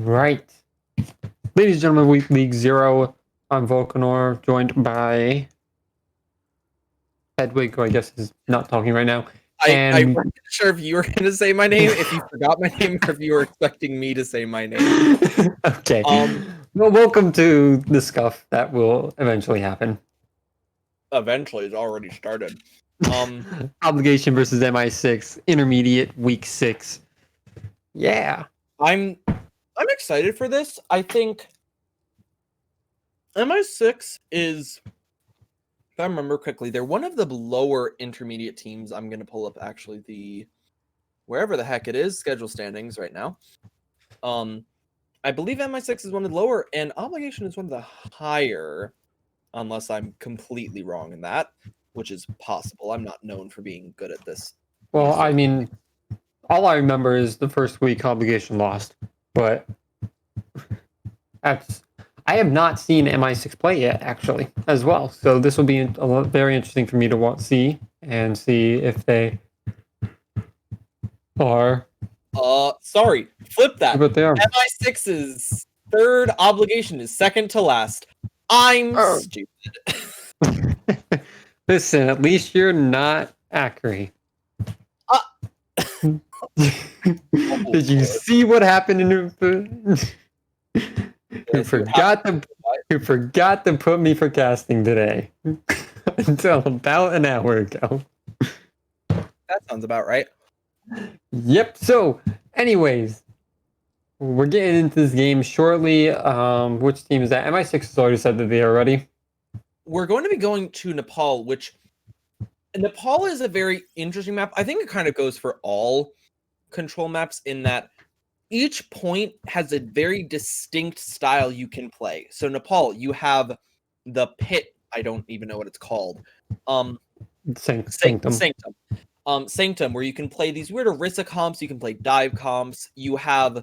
Right. Ladies and gentlemen, Week League Zero. I'm Volcanor, joined by Hedwig, who I guess is not talking right now. I wasn't sure if you were going to say my name, if you forgot my name, or if you were expecting me to say my name. Okay. Well, welcome to the scuff that will eventually happen. Eventually, it's already started. Obligation versus MI6, intermediate, week 6. Yeah. I'm excited for this. I think MI6 is, if I remember correctly, they're one of the lower intermediate teams. I'm going to pull up actually the wherever the heck it is schedule standings right now. I believe MI6 is one of the lower, and Obligation is one of the higher, unless I'm completely wrong in that, which is possible. I'm not known for being good at this. Well, I mean, all I remember is the first week Obligation lost, but I have not seen MI6 play yet, actually, as well. So this will be very interesting for me to see if they are. Sorry, flip that. But they are. MI6's third Obligation is second to last. I'm stupid. Listen, at least you're not Acri. Did you see what happened in who forgot to put me for casting today until about an hour ago? That sounds about right. Yep. So, anyways, we're getting into this game shortly. Which team is that? MI6 has already said that they are ready. We're going to be going to Nepal, which Nepal is a very interesting map. I think it kind of goes for all control maps in that each point has a very distinct style you can play. So Nepal, you have the pit. I don't even know what it's called. Sanctum. Sanctum, where you can play these weird Orisa comps. You can play dive comps. You have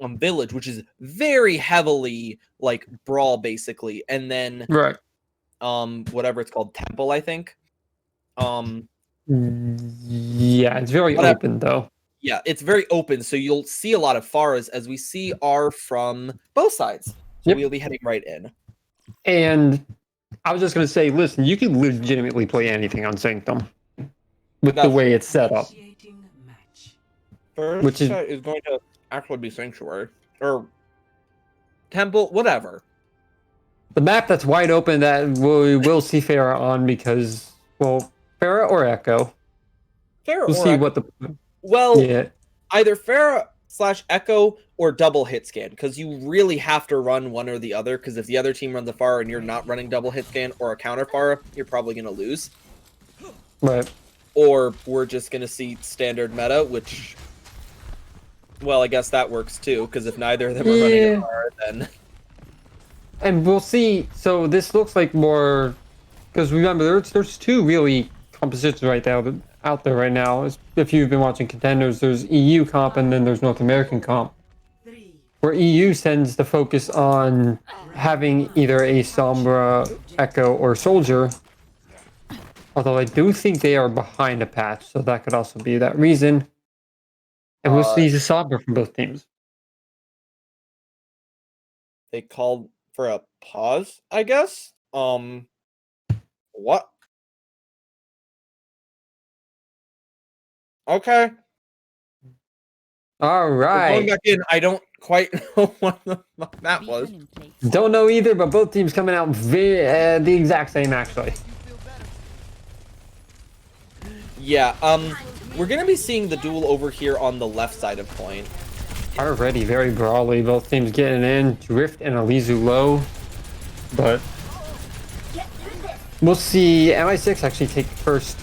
Village, which is very heavily like brawl, basically, and then right. Whatever it's called, Temple, I think. Yeah, it's very open though. Yeah, it's very open, so you'll see a lot of Pharas, as we see are from both sides. So we'll be heading right in. And I was just going to say, listen, you can legitimately play anything on Sanctum with the way it's set up. First which is going to actually be Sanctuary or Temple, whatever. The map that's wide open that we will see Pharah on because, well, Pharah or Echo. We'll see Echo. What the... Well, yeah. Either Pharah/Echo or double hit scan, because you really have to run one or the other, because if the other team runs a Pharah and you're not running double hit scan or a counter Pharah, you're probably going to lose. Right. Or we're just going to see standard meta, which, well, I guess that works too, because if neither of them are running a Pharah, then... And we'll see. So this looks like more, because remember, there's two really compositions out there right now. If you've been watching contenders, there's EU comp and then there's North American comp, where EU tends to focus on having either a Sombra, Echo, or Soldier. Although I do think they are behind a patch, so that could also be that reason. And we'll see the Sombra from both teams. They called for a pause, I guess. What? Okay. All right. Going back in, I don't quite know what the fuck that was. Don't know either, but both teams coming out the exact same, actually. Yeah, we're gonna be seeing the duel over here on the left side of point. Already very brawly, both teams getting in. Drift and Alizu low, but we'll see MI6 actually take first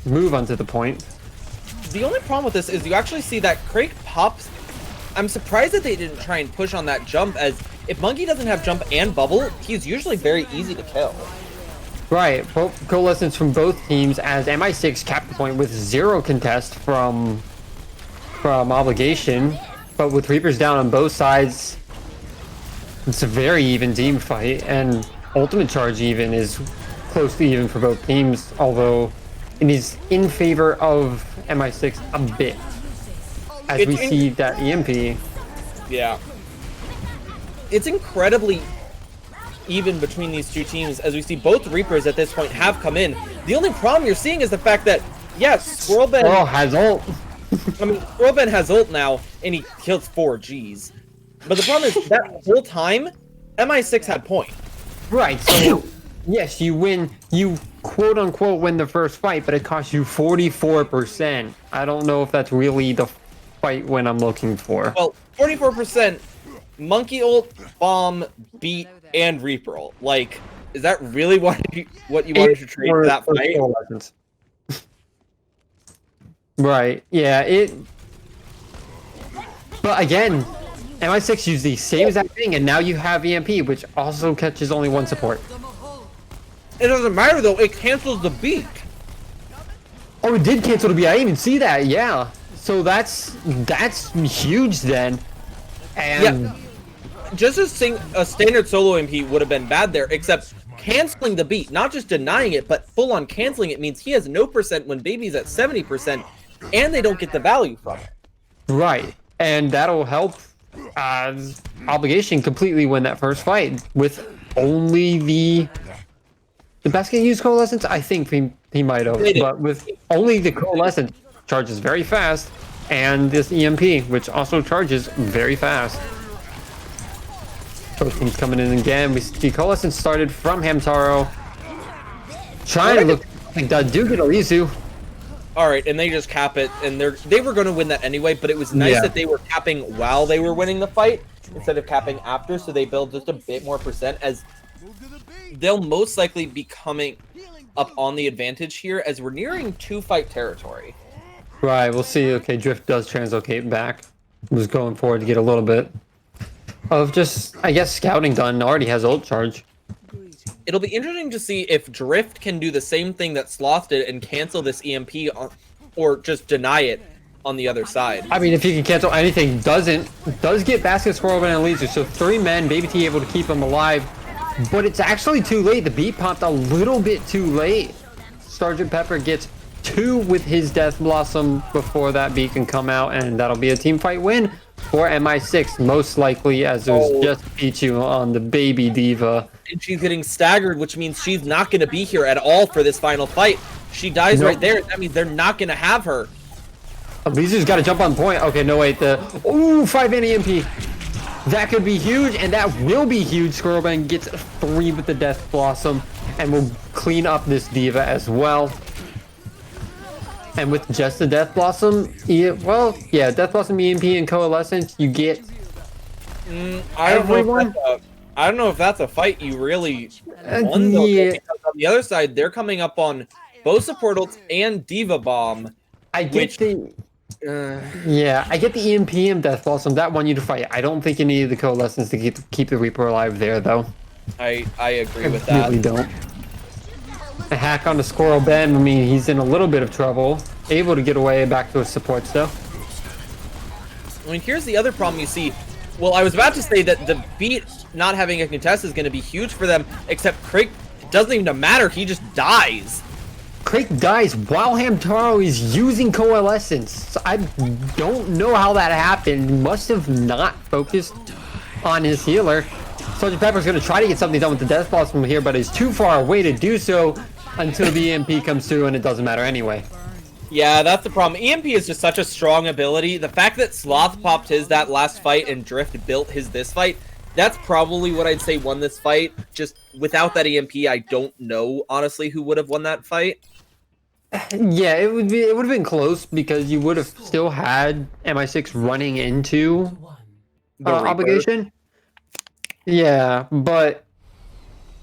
move onto the point. The only problem with this is you actually see that Crake pops. I'm surprised that they didn't try and push on that jump, as if Monkey doesn't have jump and bubble, he's usually very easy to kill. Right, coalescence from both teams as MI6 capped the point with 0 contest from Obligation, but with Reapers down on both sides, it's a very even team fight, and ultimate charge even is close to even for both teams, although it is in favor of MI6 a bit, as we see that EMP. Yeah. It's incredibly even between these two teams, as we see both Reapers at this point have come in. The only problem you're seeing is the fact that, yes, Squirrelben... Oh, has ult. I mean, Squirrelben has ult now, and he kills 4 Gs. But the problem is, that whole time, MI6 had point. Right, so, yes, you win, you quote-unquote win the first fight, but it costs you 44%. I don't know if that's really the fight win I'm looking for. Well, 44%, Monkey ult, Bomb, Beat, and Reaper ult. Like, is that really what you wanted to trade for that fight? Right, yeah, but again, MI6 used the same exact thing, and now you have EMP, which also catches only one support. It doesn't matter, though. It cancels the beat. Oh, it did cancel the beat. I didn't even see that, yeah. So that's huge then. And yeah. Just a standard solo MP would have been bad there, except canceling the beat, not just denying it, but full-on canceling it means he has no percent when Baby's at 70%, and they don't get the value from it. Right, and that'll help Obligation completely win that first fight with only the basket use Coalescence. I think he might have, but with only the Coalescence charges very fast, and this EMP, which also charges very fast. Both teams coming in again. We see Coalescence started from Hamtaro, trying to look like that do get Alizu. All right, and they just cap it, and they were going to win that anyway, but it was nice that they were capping while they were winning the fight instead of capping after, so they build just a bit more percent, as they'll most likely be coming up on the advantage here as we're nearing 2-fight territory. Right, we'll see. Okay, Drift does translocate back. Was going forward to get a little bit of just, I guess, scouting done. Already has ult charge. It'll be interesting to see if Drift can do the same thing that Sloth did and cancel this EMP or just deny it on the other side. I mean, if he can cancel anything, does get Basket, Squirrelben, and Laser. So 3 men, Baby T able to keep him alive. But it's actually too late. The beat popped a little bit too late. Sergeant Pepper gets 2 with his Death Blossom before that beat can come out, and that'll be a team fight win for MI6, most likely, as there's just Pichu on the Baby D.Va. And she's getting staggered, which means she's not going to be here at all for this final fight. She dies right there. That means they're not going to have her. Lizu's got to jump on point. Okay, no, wait. 5-man EMP. That could be huge, and that will be huge. Squirrelben gets 3 with the Death Blossom, and will clean up this D.Va as well. And with just the Death Blossom, Death Blossom, EMP, and Coalescence, you get everyone. I don't know if that's a fight you really won, though, because on the other side, they're coming up on both support ults and D.Va Bomb. I get the EMP and Death Blossom. That won you to fight. I don't think you needed the Coalescence to keep the Reaper alive there, though. I agree with that. I really don't. A hack on the Squirrelben, I mean, he's in a little bit of trouble. Able to get away back to his supports, though. I mean, here's the other problem you see. Well, I was about to say that the beat not having a contest is going to be huge for them, except Craig, it doesn't even matter. He just dies. Craig dies while Hamtaro is using Coalescence. So I don't know how that happened. He must have not focused on his healer. Sergeant Pepper's going to try to get something done with the Death Blossom here, but he's too far away to do so until the EMP comes through, and it doesn't matter anyway. Yeah, that's the problem. EMP is just such a strong ability. The fact that Sloth popped his that last fight and Drift built his this fight, that's probably what I'd say won this fight. Just without that EMP, I don't know, honestly, who would have won that fight. Yeah, it would have been close because you would have still had MI6 running into Obligation. Yeah, but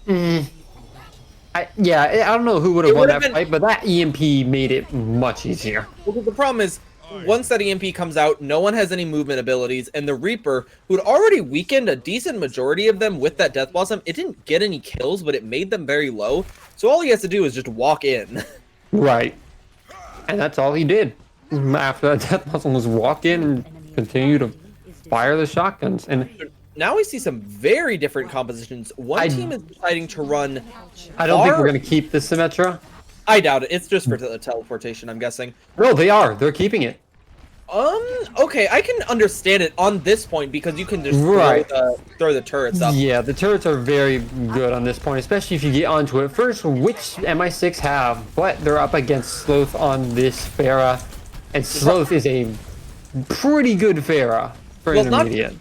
I don't know who would have won that fight, but that EMP made it much easier. Well, the problem is, once that EMP comes out, no one has any movement abilities, and the Reaper, who'd already weakened a decent majority of them with that Death Blossom, it didn't get any kills, but it made them very low. So all he has to do is just walk in. Right. And that's all he did. After that Death Blossom was walk in and continue to fire the shotguns. And now we see some very different compositions. One team is deciding to run... I don't think we're going to keep the Symmetra. I doubt it. It's just for the teleportation, I'm guessing. No, they are. They're keeping it. Okay, I can understand it on this point because you can just Right. throw the turrets up. Yeah, the turrets are very good on this point, especially if you get onto it. First, which MI6 have, but they're up against Sloth on this Pharah, and Sloth is a pretty good Pharah for Well, not- intermediate.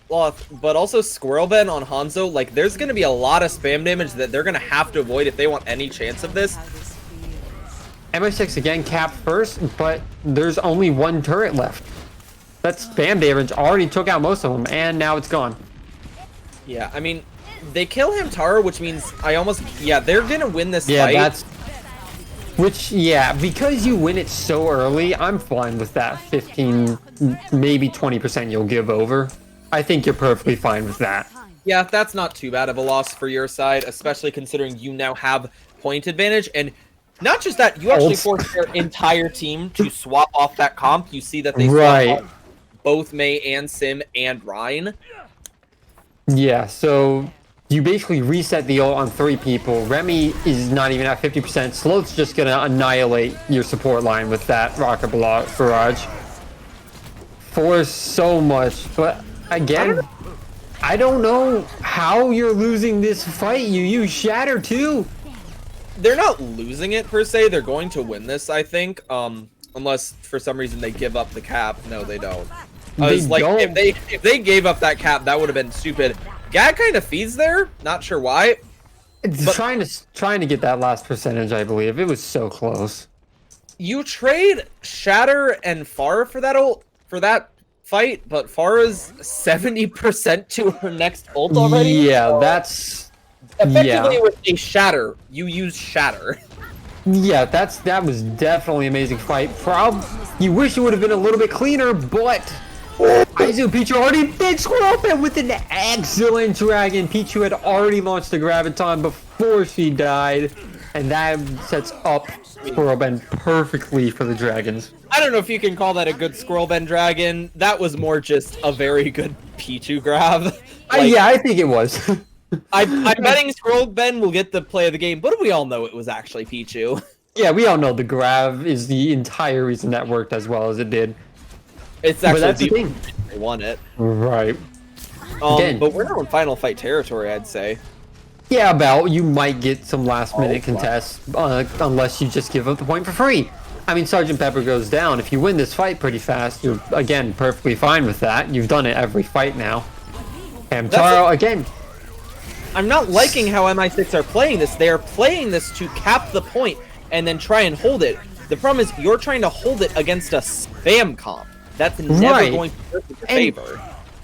Well, but also Squirrel Ben on Hanzo, like, there's gonna be a lot of spam damage that they're gonna have to avoid if they want any chance of this. MI6 again capped first, but there's only one turret left. That spam damage already took out most of them, and now it's gone. Yeah, I mean, they kill Hamtaro, which means they're gonna win this Yeah, fight. because you win it so early, I'm fine with that 15, maybe 20% you'll give over. I think you're perfectly fine with that. Yeah, that's not too bad of a loss for your side, especially considering you now have point advantage. And not just that, you actually forced your entire team to swap off that comp. You see that they swapped off both Mei and Sim and Ryan. Yeah, so you basically reset the ult on 3 people. Remy is not even at 50%. Sloth's just gonna annihilate your support line with that rocket barrage. Force so much, but again, I don't know how you're losing this fight. You use Shatter too. They're not losing it per se. They're going to win this, I think. Unless for some reason they give up the cap. No, they don't. If they gave up that cap, that would have been stupid. Gag kind of feeds there. Not sure why. It's trying to get that last percentage, I believe. It was so close. You trade Shatter and Pharah for that fight, but Farah's 70% to her next ult already. Yeah, that's effectively with a Shatter. You use Shatter. Yeah, that was definitely an amazing fight. You wish it would have been a little bit cleaner, but Aizu Pichu already did Squirrel Ben with an excellent dragon. Pichu had already launched the Graviton before she died, and that sets up Squirrel Ben perfectly for the dragons. I don't know if you can call that a good Squirrel Ben dragon. That was more just a very good Pichu grab. Yeah, I think it was. I'm betting Squirrel Ben will get the play of the game, but we all know it was actually Pichu. Yeah, we all know the grab is the entire reason that worked as well as it did. It's actually the thing. They won it. Right. But we're now in final fight territory, I'd say. Yeah, you might get some last minute contests, unless you just give up the point for free. I mean, Sergeant Pepper goes down. If you win this fight pretty fast, you're, again, perfectly fine with that. You've done it every fight now. And Taro, again. I'm not liking how MI6 are playing this. They are playing this to cap the point and then try and hold it. The problem is you're trying to hold it against a spam comp. That's never going to work in your favor.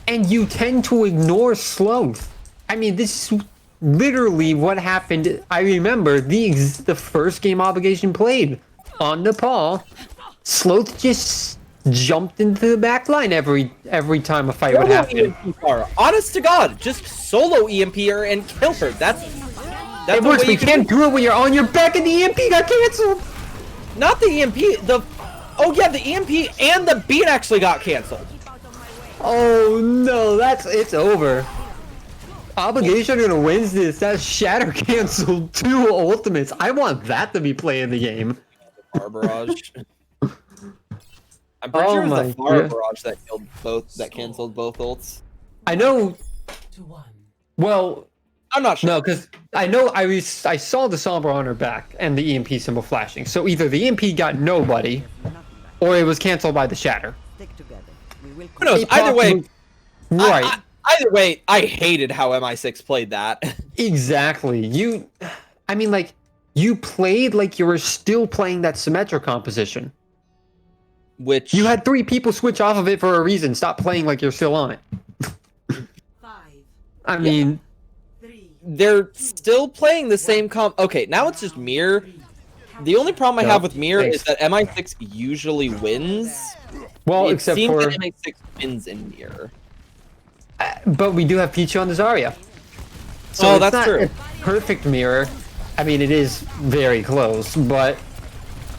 And you tend to ignore Sloth. I mean, this is literally what happened. I remember the first game Obligation played on Nepal. Sloth just jumped into the back line every time a fight would happen. Honest to God, just solo EMP her and kill her. That's it works, but you can't do it when you're on your back and the EMP got canceled. Not the EMP, the EMP and the beat actually got canceled. Oh no, it's over. Obligation gonna win this. That Shatter canceled 2 ultimates. I want that to be playing the game. Fire barrage. I'm pretty sure it was the fire barrage that canceled both ults. I know. Well, I'm not sure. No, because I know I saw the Sombra on her back and the EMP symbol flashing. So either the EMP got nobody, or it was canceled by the Shatter. Who knows? Either way, right. Either way, I hated how MI6 played that. Exactly. You played like you were still playing that Symmetra composition. Which you had 3 people switch off of it for a reason. Stop playing like you're still on it. I mean, they're still playing the same comp. Okay, now it's just Mirror. The only problem I have with Mirror is that MI6 usually wins. Well, except for that MI6 wins in Mirror. But we do have Pichu on the Zarya. So that's not true. A perfect mirror. I mean, it is very close, but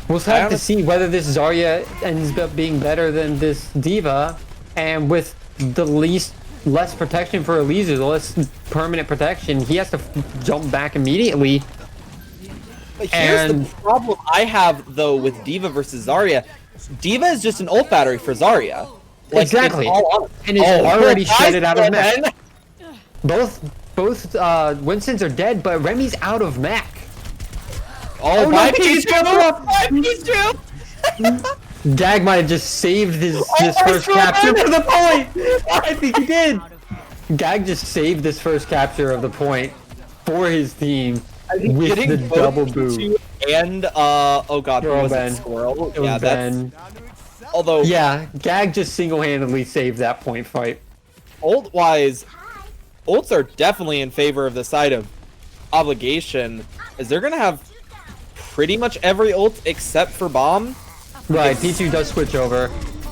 we'll have to see whether this Zarya ends up being better than this Diva, and with the less protection for Eliezer, the less permanent protection, he has to jump back immediately. But here's the problem I have, though, with Diva versus Zarya. D.Va is just an ult battery for Zarya. Like, Exactly. and And it's already shredded out of mech. Both Winstons are dead, but Remy's out of mech. Oh, no, bye, Peach, Pichu! go up! Bye, Pichu! Dag might have just saved this my first capture God. for the point! I think he did! Gag just saved this first capture of the point for his team with Getting the both double boot. Pichu and, oh god, who was Ben. it? Squirrel? It was Yeah, Ben. although, Yeah, Gag just single-handedly saved that point fight. ult-wise, ults are definitely in favor of the side of Obligation, as they're gonna have pretty much every ult except for Bomb. Right, Pichu does switch over.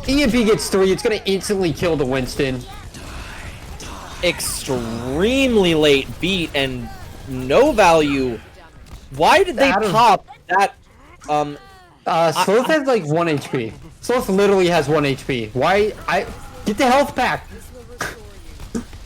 EMP gets 3, it's gonna instantly kill the Winston. Extremely late beat and no value. Why did they pop that? Sloth has like 1 HP. Sloth literally has 1 HP. Why? Get the health pack!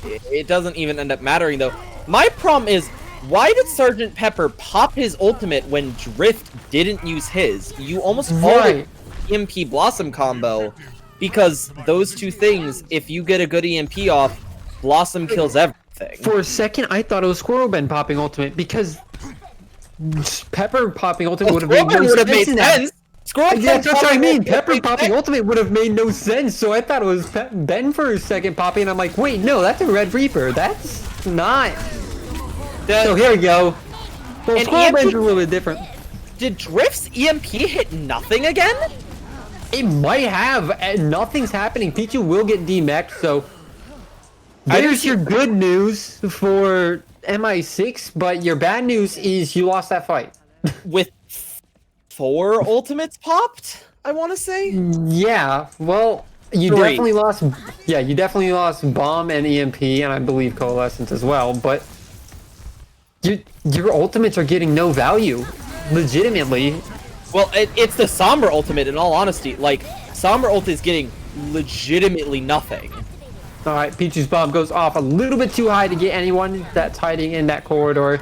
It doesn't even end up mattering though. My problem is, why did Sergeant Pepper pop his ultimate when Drift didn't use his? You almost called it EMP Blossom combo, because those two things, if you get a good EMP off, Blossom kills everything. For a second, I thought it was Squirrel Ben popping ultimate, because Pepper popping ultimate would have made no sense in that. Yeah, that's what I mean. Pepper popping ultimate would have made no sense, so I thought it was Ben for a second popping, and I'm like, wait, no, that's a Red Reaper. That's not. So here we go. Well, Squirrel Ben's a little bit different. Did Drift's EMP hit nothing again? It might have, and nothing's happening. Pichu will get demeched, so there's your good news for MI6, but your bad news is you lost that fight. With 4 ultimates popped, I want to say? Yeah, well, you 3. definitely lost, yeah, you definitely lost Bomb and EMP, and I believe Coalescence as well, but your ultimates are getting no value, legitimately. Well, it's the Sombra ultimate, in all honesty. Like, Sombra ult is getting legitimately nothing. Alright, Pichu's bomb goes off a little bit too high to get anyone that's hiding in that corridor.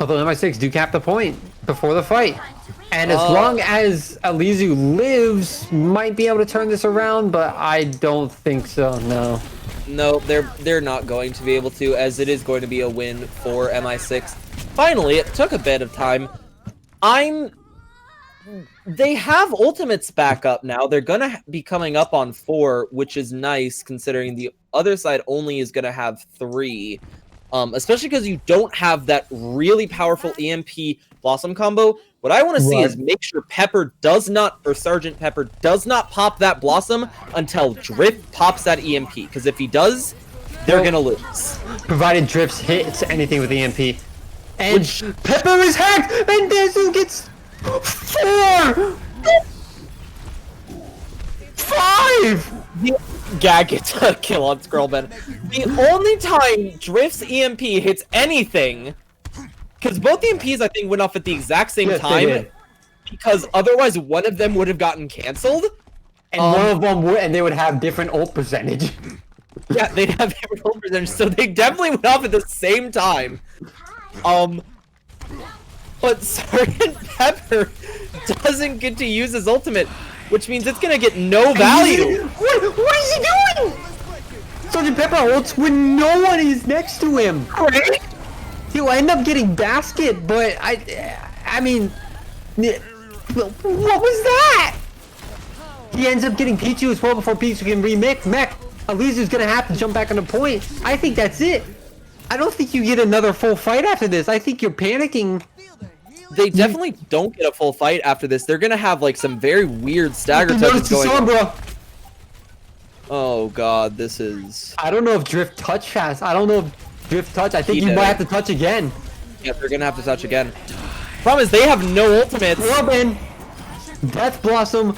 Although MI6 do cap the point before the fight. And as long as Alizu lives, might be able to turn this around, but I don't think so, no. No, they're not going to be able to, as it is going to be a win for MI6. Finally, it took a bit of time. They have ultimates back up now. They're gonna be coming up on 4, which is nice considering the other side only is gonna have 3. Especially because you don't have that really powerful EMP Blossom combo. What I want to see is make sure Pepper does not, or Sergeant Pepper does not pop that Blossom until Drift pops that EMP. Because if he does, they're gonna lose. Provided Drift hits anything with EMP. And Pepper is hacked! And Dezu gets 4! 5! Gag gets a kill on Squirrelben. The only time Drift's EMP hits anything, because both the EMPs I think went off at the exact same time, because otherwise one of them would have gotten canceled, and one of them would, and they would have different ult percentage. Yeah, they'd have different ult percentage, so they definitely went off at the same time. But Sergeant Pepper doesn't get to use his ultimate, which means it's gonna get no value. What is he doing? Sergeant Pepper ults when no one is next to him. Right? He'll end up getting basket, but I mean, what was that? He ends up getting Pichu as well before Pichu can remake mech. Alizu's gonna have to jump back on the point. I think that's it. I don't think you get another full fight after this. I think you're panicking. They definitely don't get a full fight after this. They're gonna have like some very weird stagger touches going on. Oh god, this is... I don't know if Drift touch fast. I don't know if Drift touch. I think you might have to touch again. Yeah, they're gonna have to touch again. Problem is they have no ultimates. Robin! Death Blossom.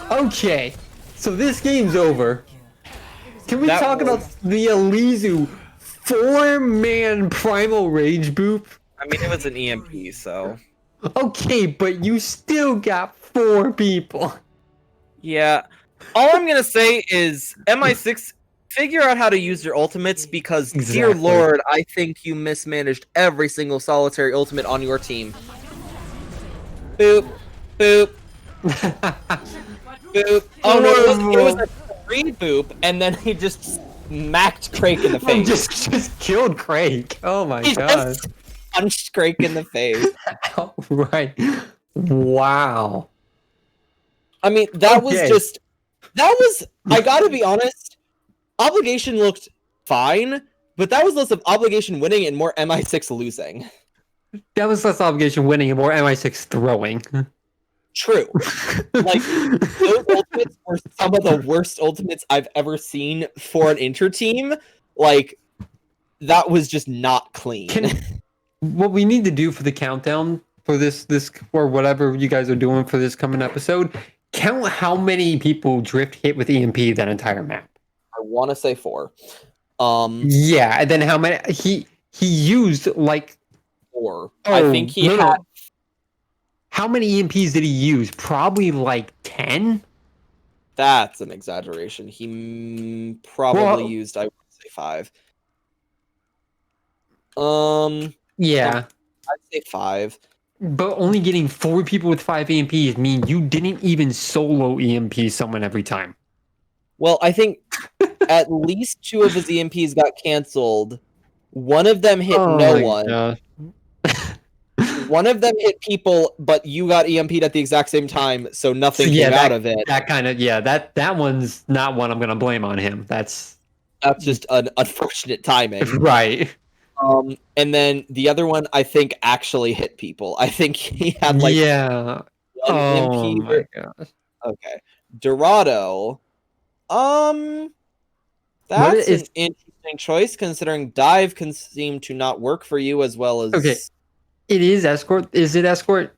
Okay, so this game's over. Can we talk about the Alizu 4-man Primal Rage Boop? I mean, it was an EMP, so... Okay, but you still got 4 people. Yeah. All I'm gonna say is, MI6, figure out how to use your ultimates, because, dear lord, I think you mismanaged every single solitary ultimate on your team. Boop. boop, boop. Oh no, it was a 3 boop, and then he just smacked Crake in the face. just killed Craig. Oh my He god. just punched Crake in the face. Right. Wow. I mean, that was Okay. just I gotta be honest, Obligation looked fine, but that was less of Obligation winning and more MI6 losing. That was less Obligation winning and more MI6 throwing. True. Like, those ultimates were some of the worst ultimates I've ever seen for an inter-team. Like, that was just not clean. What we need to do for the countdown for this or whatever you guys are doing for this coming episode, count how many people Drift hit with EMP that entire map. I want to say 4. Yeah, and then how many he used like 4. Oh, I think he no. had. How many EMPs did he use? Probably like 10? That's an exaggeration. He probably Well- used, I would say, 5. Yeah. I'd say 5. But only getting 4 people with 5 EMPs mean you didn't even solo EMP someone every time. Well, I think at least 2 of his EMPs got canceled. One of them hit no one. God. One of them hit people, but you got EMP'd at the exact same time, so nothing came out of it. That kind of that one's not one I'm gonna blame on him. That's just an unfortunate timing. right. And then the other one, I think, actually hit people. I think he had like yeah. one Oh EMP. my gosh. Okay, Dorado. That's an interesting choice considering dive can seem to not work for you as well as. Okay. It is escort. Is it escort?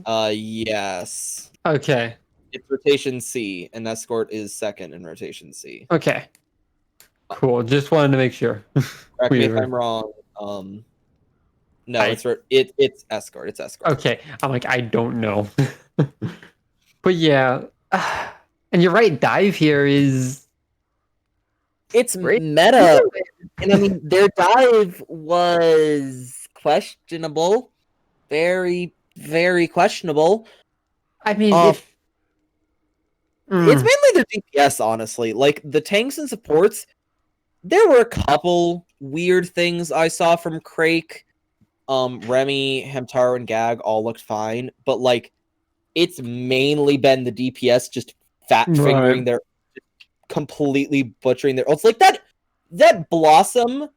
Yes. Okay. It's rotation C, and escort is second in rotation C. Okay. Cool. Just wanted to make sure. Correct me if I'm wrong. No, it's escort. It's escort. Okay. I'm like, I don't know. But yeah. And you're right, dive here is It's great. meta. And I mean, their dive was questionable. Very, very questionable. I mean, it's mainly their DPS, honestly. Like, the tanks and supports, there were a couple weird things I saw from Crake. Remy, Hamtaro, and Gag all looked fine. But, like, it's mainly been the DPS just fat-fingering their... completely butchering their... It's like that Blossom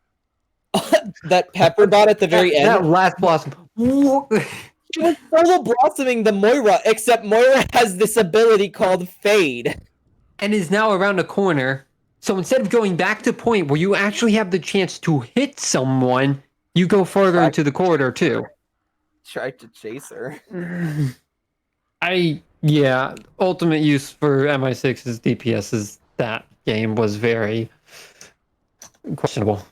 that Pepper got at the very end. That last Blossom. She was solo blossoming the Moira, except Moira has this ability called Fade. And is now around a corner. So instead of going back to point where you actually have the chance to hit someone, you go further into the corridor too. Tried to chase her. Ultimate use for MI6's DPS's that game was very questionable.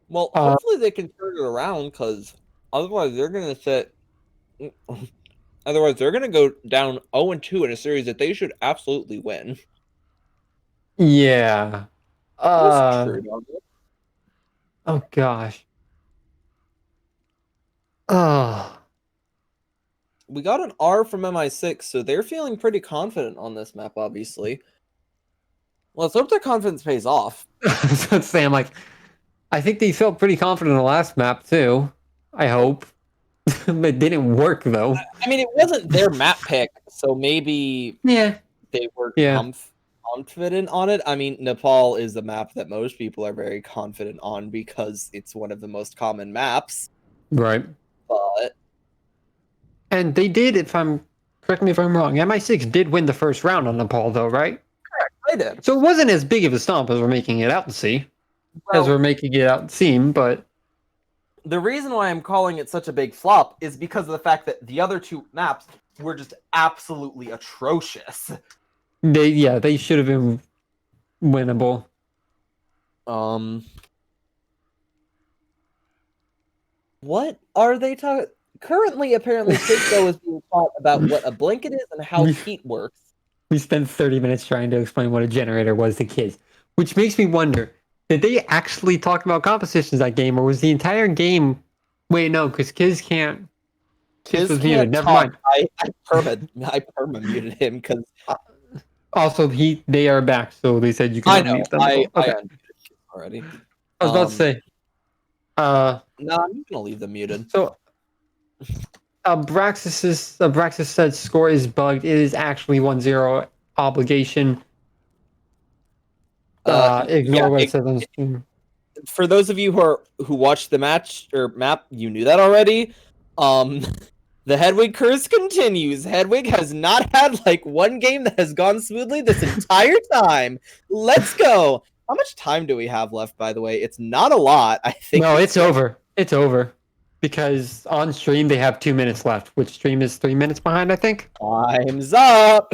Well, hopefully they can turn it around, because otherwise they're going to sit... Otherwise they're going to go down 0-2 in a series that they should absolutely win. Yeah. That's true, oh gosh. Oh. We got an R from MI6, so they're feeling pretty confident on this map, obviously. Let's hope their confidence pays off. Let's say I'm like, I think they felt pretty confident in the last map too. I hope. It didn't work though. I mean, it wasn't their map pick, so maybe they were confident on it. I mean, Nepal is the map that most people are very confident on because it's one of the most common maps. Right. But and they did, correct me if I'm wrong, MI6 did win the first round on Nepal though, right? correct, they did. So it wasn't as big of a stomp as we're making it out to see. As we're making it out seem, but the reason why I'm calling it such a big flop is because of the fact that the other 2 maps were just absolutely atrocious. They should have been winnable. What are they talking? Currently, apparently, Cisco is being taught about what a blanket is and how heat works. We spent 30 minutes trying to explain what a generator was to kids, which makes me wonder, did they actually talk about compositions that game, or was the entire game... Wait, no, because kids can't... Kids Kiz was muted. can't Never talk. mind. I perma muted him because Also, they are back, so they said you can I know unmute them. I Okay. unmuted Kiz already. I was about to say. No, I'm gonna leave them muted. So Abraxas said score is bugged. It is actually 1-0 obligation. Ignore what it says on stream. For those of you who watched the match or map, you knew that already. The Hedwig curse continues. Hedwig has not had like one game that has gone smoothly this entire time. Let's go. How much time do we have left, by the way? It's not a lot. I think. No, it's over. It's over. Because on stream they have 2 minutes left, which stream is 3 minutes behind, I think. Time's up.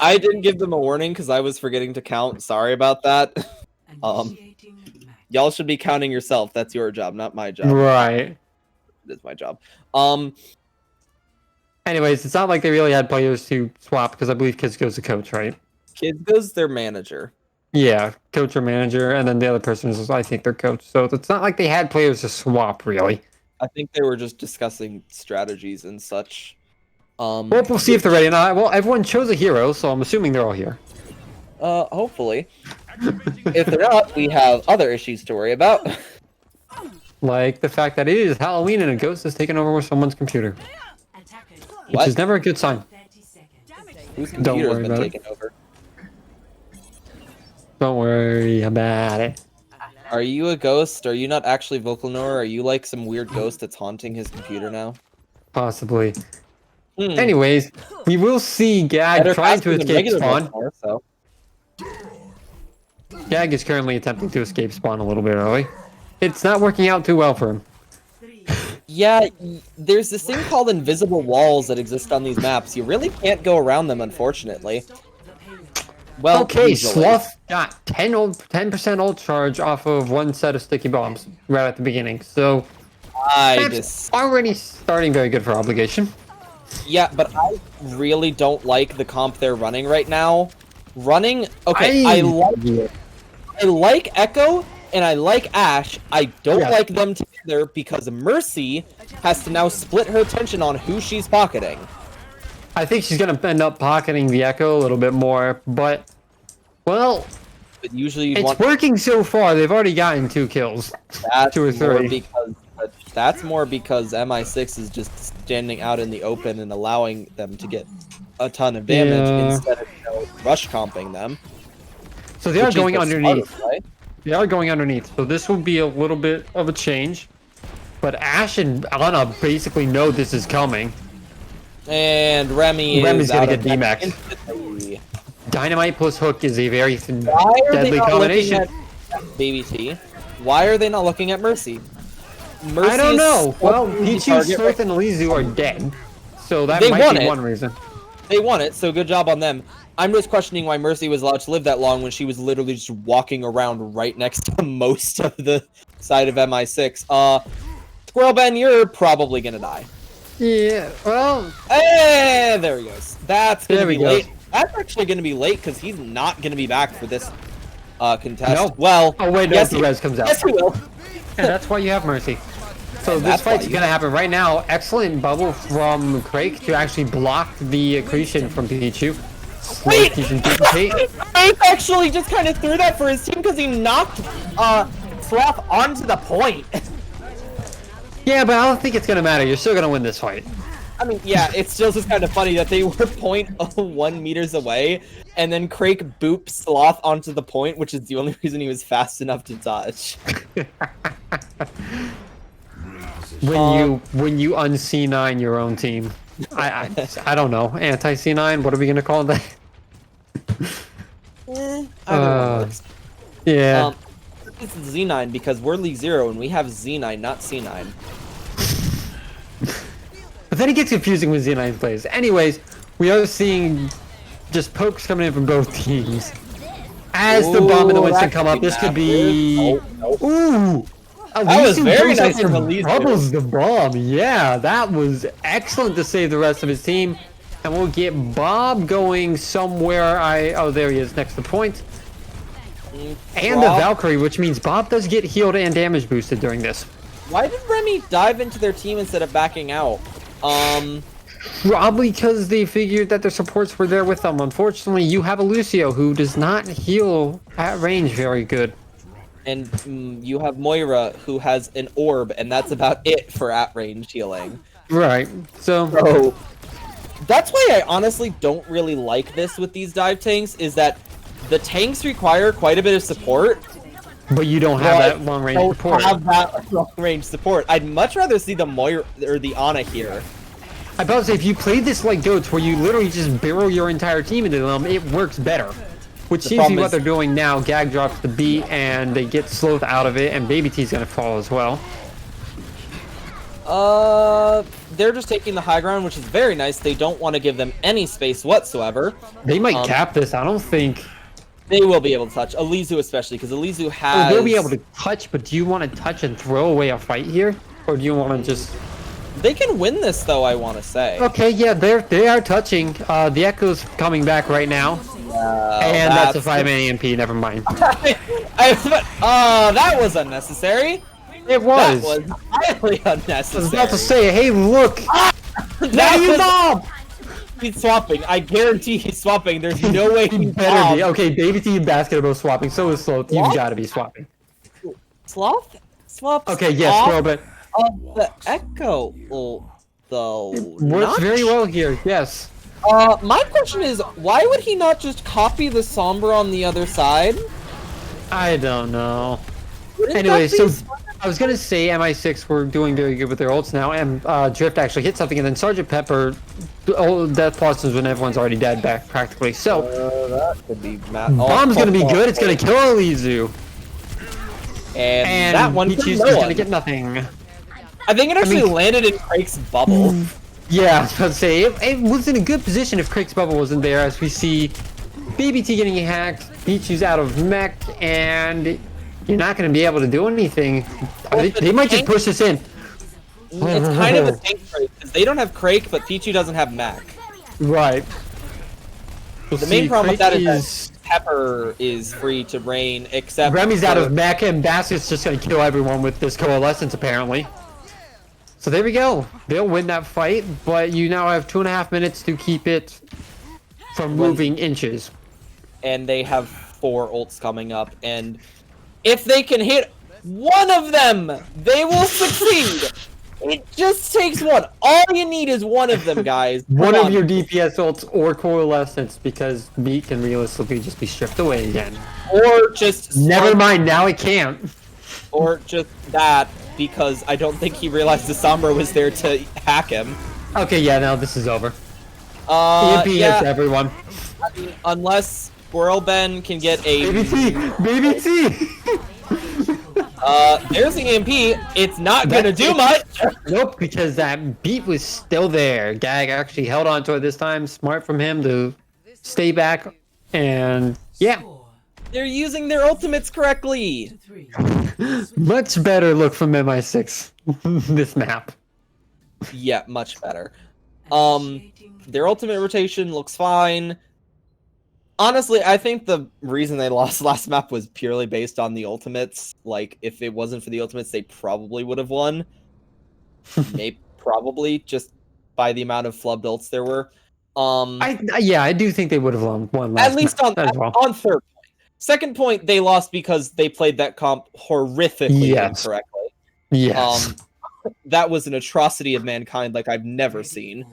I didn't give them a warning because I was forgetting to count. Sorry about that. Y'all should be counting yourself. That's your job, not my job. Right. It's my job. Anyways, it's not like they really had players to swap because I believe Kids goes to coach, right? Kids goes their manager. Yeah, coach or manager, and then the other person is, I think, their coach. So it's not like they had players to swap, really. I think they were just discussing strategies and such. Well, we'll see if they're ready or not. Well, everyone chose a hero, so I'm assuming they're all here. Hopefully. If they're not, we have other issues to worry about. Like the fact that it is Halloween and a ghost is taking over someone's computer. Which What? is never a good sign. Whose Don't computer has worry been about it. taken over? Don't worry about it. Are you a ghost? Are you not actually Volcanor? Are you like some weird ghost that's haunting his computer now? Possibly. Anyways, we will see Gag Better trying to faster than escape regular spawn. Volcanor, so. Gag is currently attempting to escape spawn a little bit early. It's not working out too well for him. Yeah, there's this thing called invisible walls that exist on these maps. You really can't go around them, unfortunately. Well, Okay, usually. Sloth got 10% ult charge off of one set of sticky bombs right at the beginning. So that's already starting very good for obligation. Yeah, but I really don't like the comp they're running right now. I like Echo and I like Ashe. I don't like them together because Mercy has to now split her attention on who she's pocketing. I think she's gonna end up pocketing the Echo a little bit more, but well, But usually it's working so far. They've already gotten 2 kills, that's 2 or 3. That's more because MI6 is just standing out in the open and allowing them to get a ton of damage instead of rush comping them. So they are going underneath. Smarter, right? They are going underneath. So this will be a little bit of a change. But Ashe and Ana basically know this is coming. And Remy's gonna get D-Max. Dynamite plus Hook is a very deadly combination. Baby T. Why are they not looking at Mercy? Mercy I don't know. Well, Pichu, Pichu, Smurf, and Lizu are dead. So that might be one reason. They won it, so good job on them. I'm just questioning why Mercy was allowed to live that long when she was literally just walking around right next to most of the side of MI6. Squirrel Ben, you're probably gonna die. Yeah, well... Hey, there he goes. That's gonna be late. Go. That's actually gonna be late because he's not gonna be back for this contest. No. Well, oh wait, no, yes, the res comes out. Yes, he will. And that's why you have Mercy. So this fight's gonna happen right now. Excellent bubble from Crake to actually block the accretion from Pichu. Wait! Crake actually just kind of threw that for his team because he knocked Sloth onto the point. Yeah, but I don't think it's gonna matter. You're still gonna win this fight. I mean, yeah, it's still just kind of funny that they were 0.01 meters away, and then Crake boops Sloth onto the point, which is the only reason he was fast enough to touch. When you un-C9 your own team. I don't know. Anti-C9? What are we gonna call that? Yeah. It's Z9 because we're League 0 and we have Z9, not C9. But then it gets confusing when Z9 plays. Anyways, we are seeing just pokes coming in from both teams. As the bomb and the Winston come up, this could be... Ooh! That was very nice from Elise. Bubbles the bomb. Yeah, that was excellent to save the rest of his team. And we'll get Bob going somewhere. Oh, there he is, next to point. And the Valkyrie, which means Bob does get healed and damage boosted during this. Why did Remy dive into their team instead of backing out? Probably because they figured that their supports were there with them. Unfortunately, you have a Lucio who does not heal at range very good. And you have Moira, who has an orb, and that's about it for at-range healing. Right, so that's why I honestly don't really like this with these dive tanks, is that the tanks require quite a bit of support. But you don't have that long-range support. Have that long-range support. I'd much rather see the Moira or the Ana here. I about to say, if you played this like goats, where you literally just barrel your entire team into them, it works better. Which seems to be what they're doing now. Gag drops the beat, and they get Sloth out of it, and Baby T's gonna fall as well. They're just taking the high ground, which is very nice. They don't want to give them any space whatsoever. They might cap this. I don't think they will be able to touch. Alizu especially, because Alizu has... they'll be able to touch, but do you want to touch and throw away a fight here? Or do you want to just... They can win this, though, I want to say. Okay, yeah, they are touching. The Echo's coming back right now. And that's a 5-man EMP, never mind. That was unnecessary. It was. That was highly unnecessary. I was about to say, hey, look! Now you mob! He's swapping. I guarantee he's swapping. There's no way he better be. Okay, Baby T and Basket are both swapping. So is Sloth. You've got to be swapping. Sloth? Swap. Okay, yes, well, but the Echo, though. It works very well here. Yes. My question is, why would he not just copy the Sombra on the other side? I don't know. Anyway, so I was gonna say MI6 were doing very good with their ults now, and Drift actually hit something, and then Sergeant Pepper, death pauses when everyone's already dead back practically. So that could be Bomb's gonna be good. It's gonna kill Alizu. And that one is gonna get nothing. I think it actually landed in Crake's bubble. Yeah, I was about to say it was in a good position if Crake's bubble wasn't there, as we see Baby T getting hacked, Pichu's out of mech, and you're not going to be able to do anything. They might just push this in. It's kind of a tank trade, because they don't have Crake, but Pichu doesn't have mech. Right. The main problem with that is that Pepper is free to rain, except Remy's out of mech, and Basket's just going to kill everyone with this coalescence, apparently. So there we go. They'll win that fight, but you now have 2.5 minutes to keep it from moving inches. And they have 4 ults coming up, and if they can hit one of them, they will succeed. It just takes one. All you need is one of them, guys. One of your DPS ults or coalescence, because meat can realistically just be stripped away again. Or just... Never mind, now it can't. Or just that, because I don't think he realized the Sombra was there to hack him. Okay, yeah, now this is over. EMP hits everyone. I mean, unless Squirrel Ben can get a... Baby T! Baby T! There's the EMP. It's not gonna do much. Nope, because that beat was still there. Gag actually held on to it this time. Smart from him to stay back. And yeah. They're using their ultimates correctly. Much better look from MI6. This map. Yeah, much better. Their ultimate rotation looks fine. Honestly, I think the reason they lost last map was purely based on the ultimates. Like, if it wasn't for the ultimates, they probably would have won. Maybe, probably, just by the amount of flubbed ults there were. I do think they would have won last at least on third point. Second point, they lost because they played that comp horrifically incorrectly. Yes. That was an atrocity of mankind like I've never seen.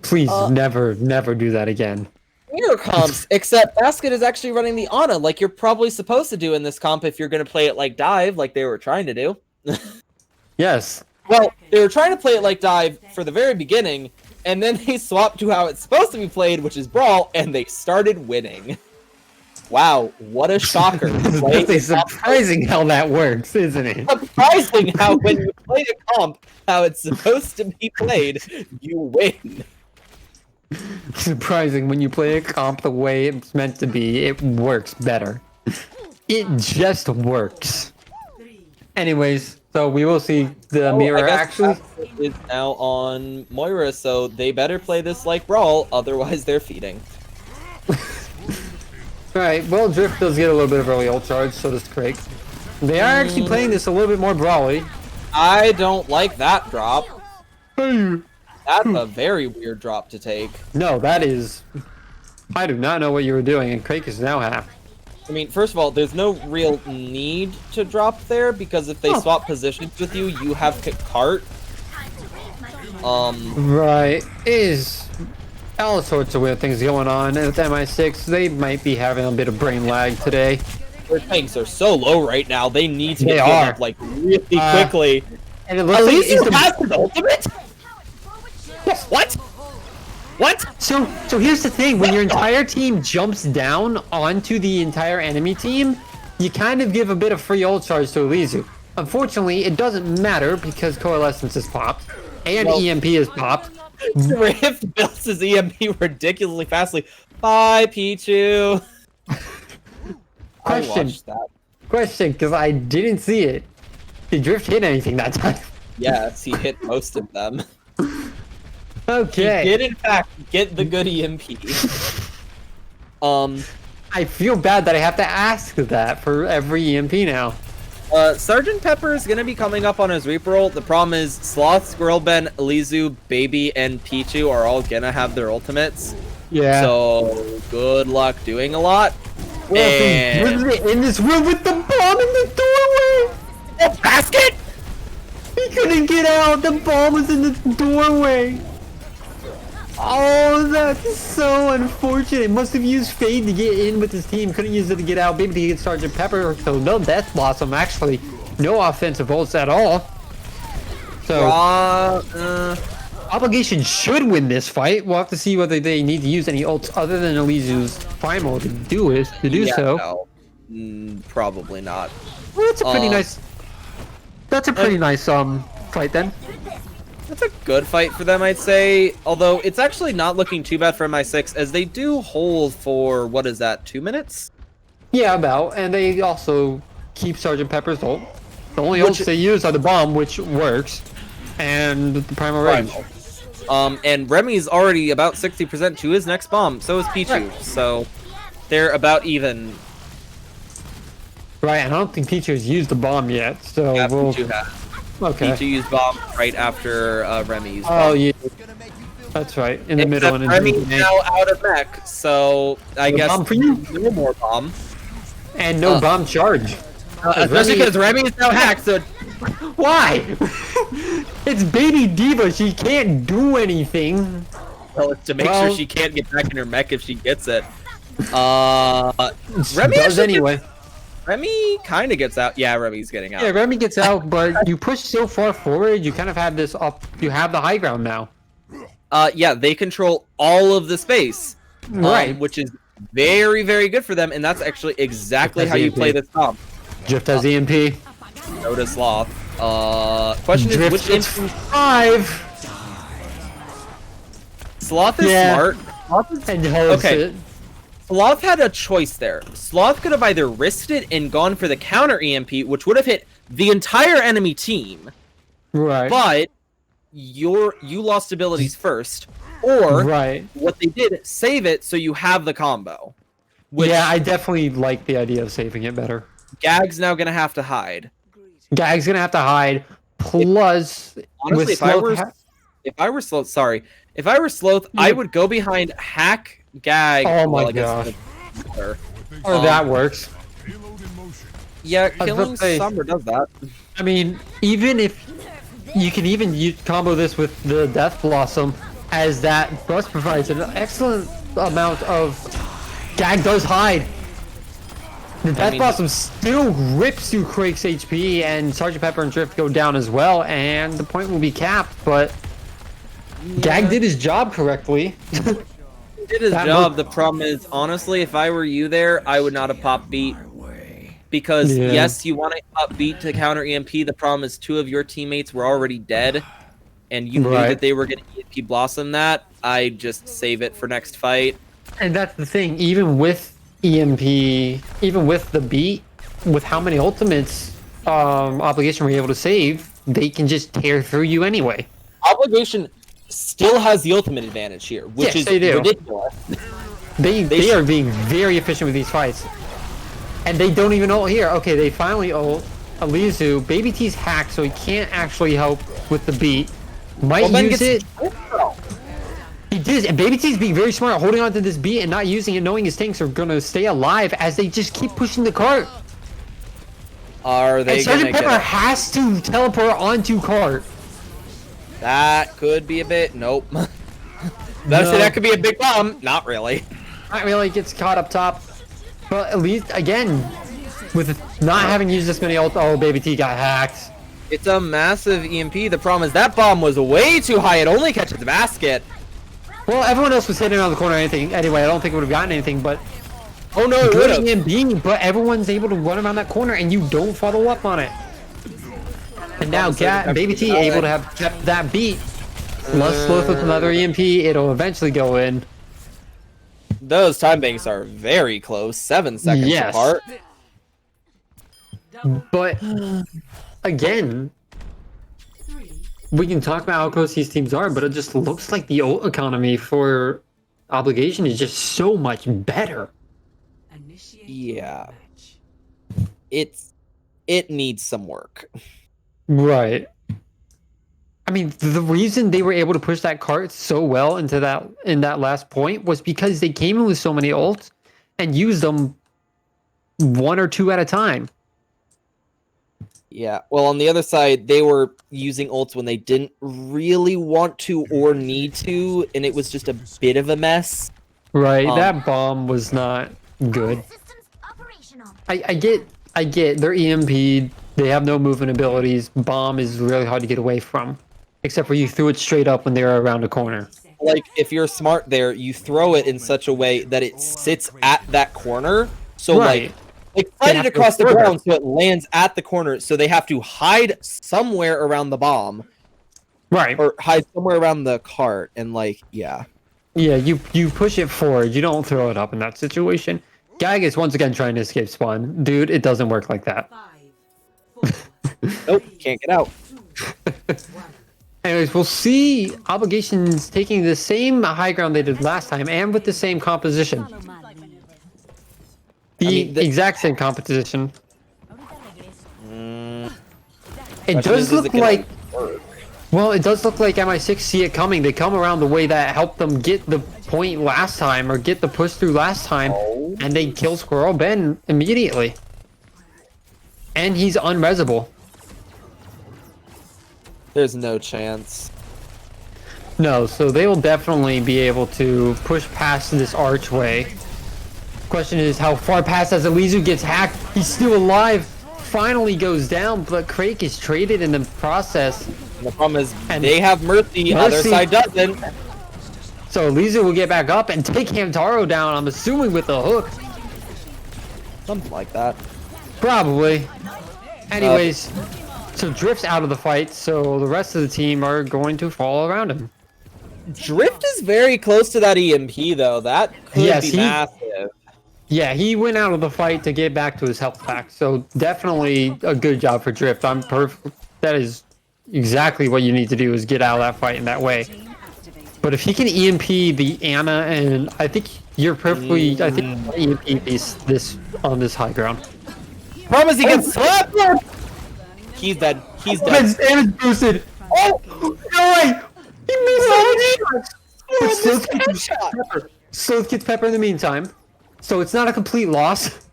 Please, never do that again. Mirror comps, except Basket is actually running the Ana, like you're probably supposed to do in this comp if you're going to play it like Dive, like they were trying to do. Yes. Well, they were trying to play it like Dive for the very beginning, and then they swapped to how it's supposed to be played, which is Brawl, and they started winning. Wow, what a shocker. It's surprising how that works, isn't it? Surprising how when you play a comp, how it's supposed to be played, you win. Surprising when you play a comp the way it's meant to be, it works better. It just works. Anyways, so we will see the mirror actually is now on Moira, so they better play this like Brawl, otherwise they're feeding. Alright, well, Drift does get a little bit of early ult charge, so does Crake. They are actually playing this a little bit more brawly. I don't like that drop. No, That's a very weird drop to take. that is... I do not know what you were doing, and Crake is now half. I mean, first of all, there's no real need to drop there, because if they swap positions with you, you have cart. Right. Is all sorts of weird things going on with MI6. They might be having a bit of brain lag today. Their tanks are so low right now, they need to get They healed are. up, like, really quickly. And it looks like Elysium has an ultimate? What? What? So here's the thing, when your entire team jumps down onto the entire enemy team, you kind of give a bit of free ult charge to Elysium. Unfortunately, it doesn't matter because Coalescence is popped, and Well- EMP is popped. Rift builds his EMP ridiculously fastly. Bye, Pichu. I watched that. Question, because I didn't see it. Did Drift hit anything that time? Yes, he hit most of them. Okay. He did, in fact, get the good EMP. I feel bad that I have to ask that for every EMP now. Sergeant Pepper is gonna be coming up on his Reaper ult. The problem is Sloth, Squirrel Ben, Elizu, Baby, and Pichu are all gonna have their ultimates. Yeah. So good luck doing a lot. Well, And if he in this room with the bomb in the doorway! oh, basket! He couldn't get out! The bomb was in the doorway! Oh, that's so unfortunate. Must have used Fade to get in with his team. Couldn't use it to get out. Maybe to get Sergeant Pepper. So no Death Blossom. Actually, no offensive ults at all. So Obligation should win this fight. We'll have to see whether they need to use any ults other than Elizu's Primal to do it. No. Probably not. Well, that's a pretty nice. That's a pretty nice fight then. That's a good fight for them, I'd say. Although it's actually not looking too bad for MI6, as they do hold for, what is that, 2 minutes? Yeah, about. And they also keep Sergeant Pepper's ult. The only ults they use are the bomb, which works, and the Primal Rage. And Remy's already about 60% to his next bomb. So is Pichu. Right. So they're about even. Right, and I don't think Pichu has used the bomb yet, so Yeah, we'll... Pichu has. Okay. Pichu used bomb right after Remy's bomb. Oh, yeah. That's right, in the middle and in Remy's the now out of mech, so I guess bomb for you. no more bomb. And no bomb charge. Especially because Remy is now hacked, so Why? It's Baby Diva, she can't do anything. well, it's to make sure she can't get back in her mech if she gets it. She Remy does actually anyway. Remy kind of gets out. Yeah, Remy's getting out. Yeah, Remy gets out, but you push so far forward, you kind of have this up. You have the high ground now. Yeah, they control all of the space. Right. Which is very, very good for them, and that's actually exactly how you play this comp. Drift has EMP. So does Sloth. Question Drift is, which gets instance 5. Sloth is Yeah. smart. Sloth is, And holds okay. it. Sloth had a choice there. Sloth could have either risked it and gone for the counter EMP, which would have hit the entire enemy team, Right. but you lost abilities first, or Right. what they did, save it so you have the combo. Which Yeah, I definitely like the idea of saving it better. Gag's now gonna have to hide. Gag's gonna have to hide. Plus, Honestly, with if I were Sloth if I were Sloth, I would go behind Hack, Gag. Oh my well, I guess gosh. Or that works. Yeah, was killing about to say- Sombra does that. I mean, even if you can even combo this with the Death Blossom, as that burst provides an excellent amount of. Gag does hide. The Death Blossom still rips through Craig's HP, and Sergeant Pepper and Drift go down as well, and the point will be capped. But Gag did his job correctly. He did his That job. looked- The problem is, honestly, if I were you there, I would not have popped beat. Because Yeah. yes, you want to pop beat to counter EMP. The problem is 2 of your teammates were already dead, and you knew Right. that they were going to EMP blossom that. I just save it for next fight. And that's the thing, even with EMP, even with the beat, with how many ultimates Obligation were able to save, they can just tear through you anyway. Obligation still has the ultimate advantage here, which Yes, is they do. ridiculous. They are being very efficient with these fights. And they don't even ult here. Okay, they finally ult. Alizu, Baby T's hacked, so he can't actually help with the beat. Might use it. He did, and Baby T's being very smart, holding on to this beat and not using it, knowing his tanks are gonna stay alive as they just keep pushing the cart. Are they And Sergeant gonna Pepper get has to teleport onto cart. That could be a bit. Nope. That could be a big bomb. Not really. Not really, gets caught up top. But at least, again, with not having used this many ult, oh, Baby T got hacked. It's a massive EMP. The problem is that bomb was way too high. It only catches the basket. Well, everyone else was hitting around the corner or anything. Anyway, I don't think it would have gotten anything, but... Oh no, it would have. EMP, but everyone's able to run around that corner and you don't follow up on it. And now Baby T able to have kept that beat. Plus Sloth with another EMP, it'll eventually go in. Those time banks are very close, 7 seconds apart. But again, we can talk about how close these teams are, but it just looks like the ult economy for Obligation is just so much better. Yeah, it needs some work. Right. I mean, the reason they were able to push that cart so well in that last point was because they came in with so many ults and used them 1 or 2 at a time. Yeah, well, on the other side, they were using ults when they didn't really want to or need to, and it was just a bit of a mess. Right, that bomb was not good. I get they're EMP'd, they have no movement abilities, bomb is really hard to get away from. Except for you threw it straight up when they were around a corner. Like, if you're smart there, you throw it in such a way that it sits at that corner. So, like slide it across the ground so it lands at the corner. So they have to hide somewhere around the bomb. Right. Or hide somewhere around the cart. And, like, yeah. Yeah, you push it forward. You don't throw it up in that situation. Gag is once again trying to escape spawn. Dude, it doesn't work like that. Nope, can't get out. Anyways, we'll see Obligations taking the same high ground they did last time and with the same composition. The exact same composition. It does look like... Well, it does look like MI6 see it coming. They come around the way that helped them get the point last time or get the push through last time. And they kill Squirrel Ben immediately. And he's unresable. There's no chance. No, so they will definitely be able to push past this archway. Question is how far past as Alizu gets hacked. He's still alive. Finally goes down, but Crake is traded in the process. And the problem is they have Mercy, other side doesn't. So Alizu will get back up and take Hamtaro down, I'm assuming with a hook. Something like that. Probably. Anyways, so Drift's out of the fight, so the rest of the team are going to fall around him. Drift is very close to that EMP, though. That could be massive. Yeah, he went out of the fight to get back to his health pack, so definitely a good job for Drift. That is exactly what you need to do, is get out of that fight in that way. But if he can EMP the Ana, and I think you're perfectly, I think EMP this on this high ground. Promise he gets slapped! He's dead. He's dead. His damage boosted. Oh, no way! He missed it! Sloth gets Pepper in the meantime. So it's not a complete loss.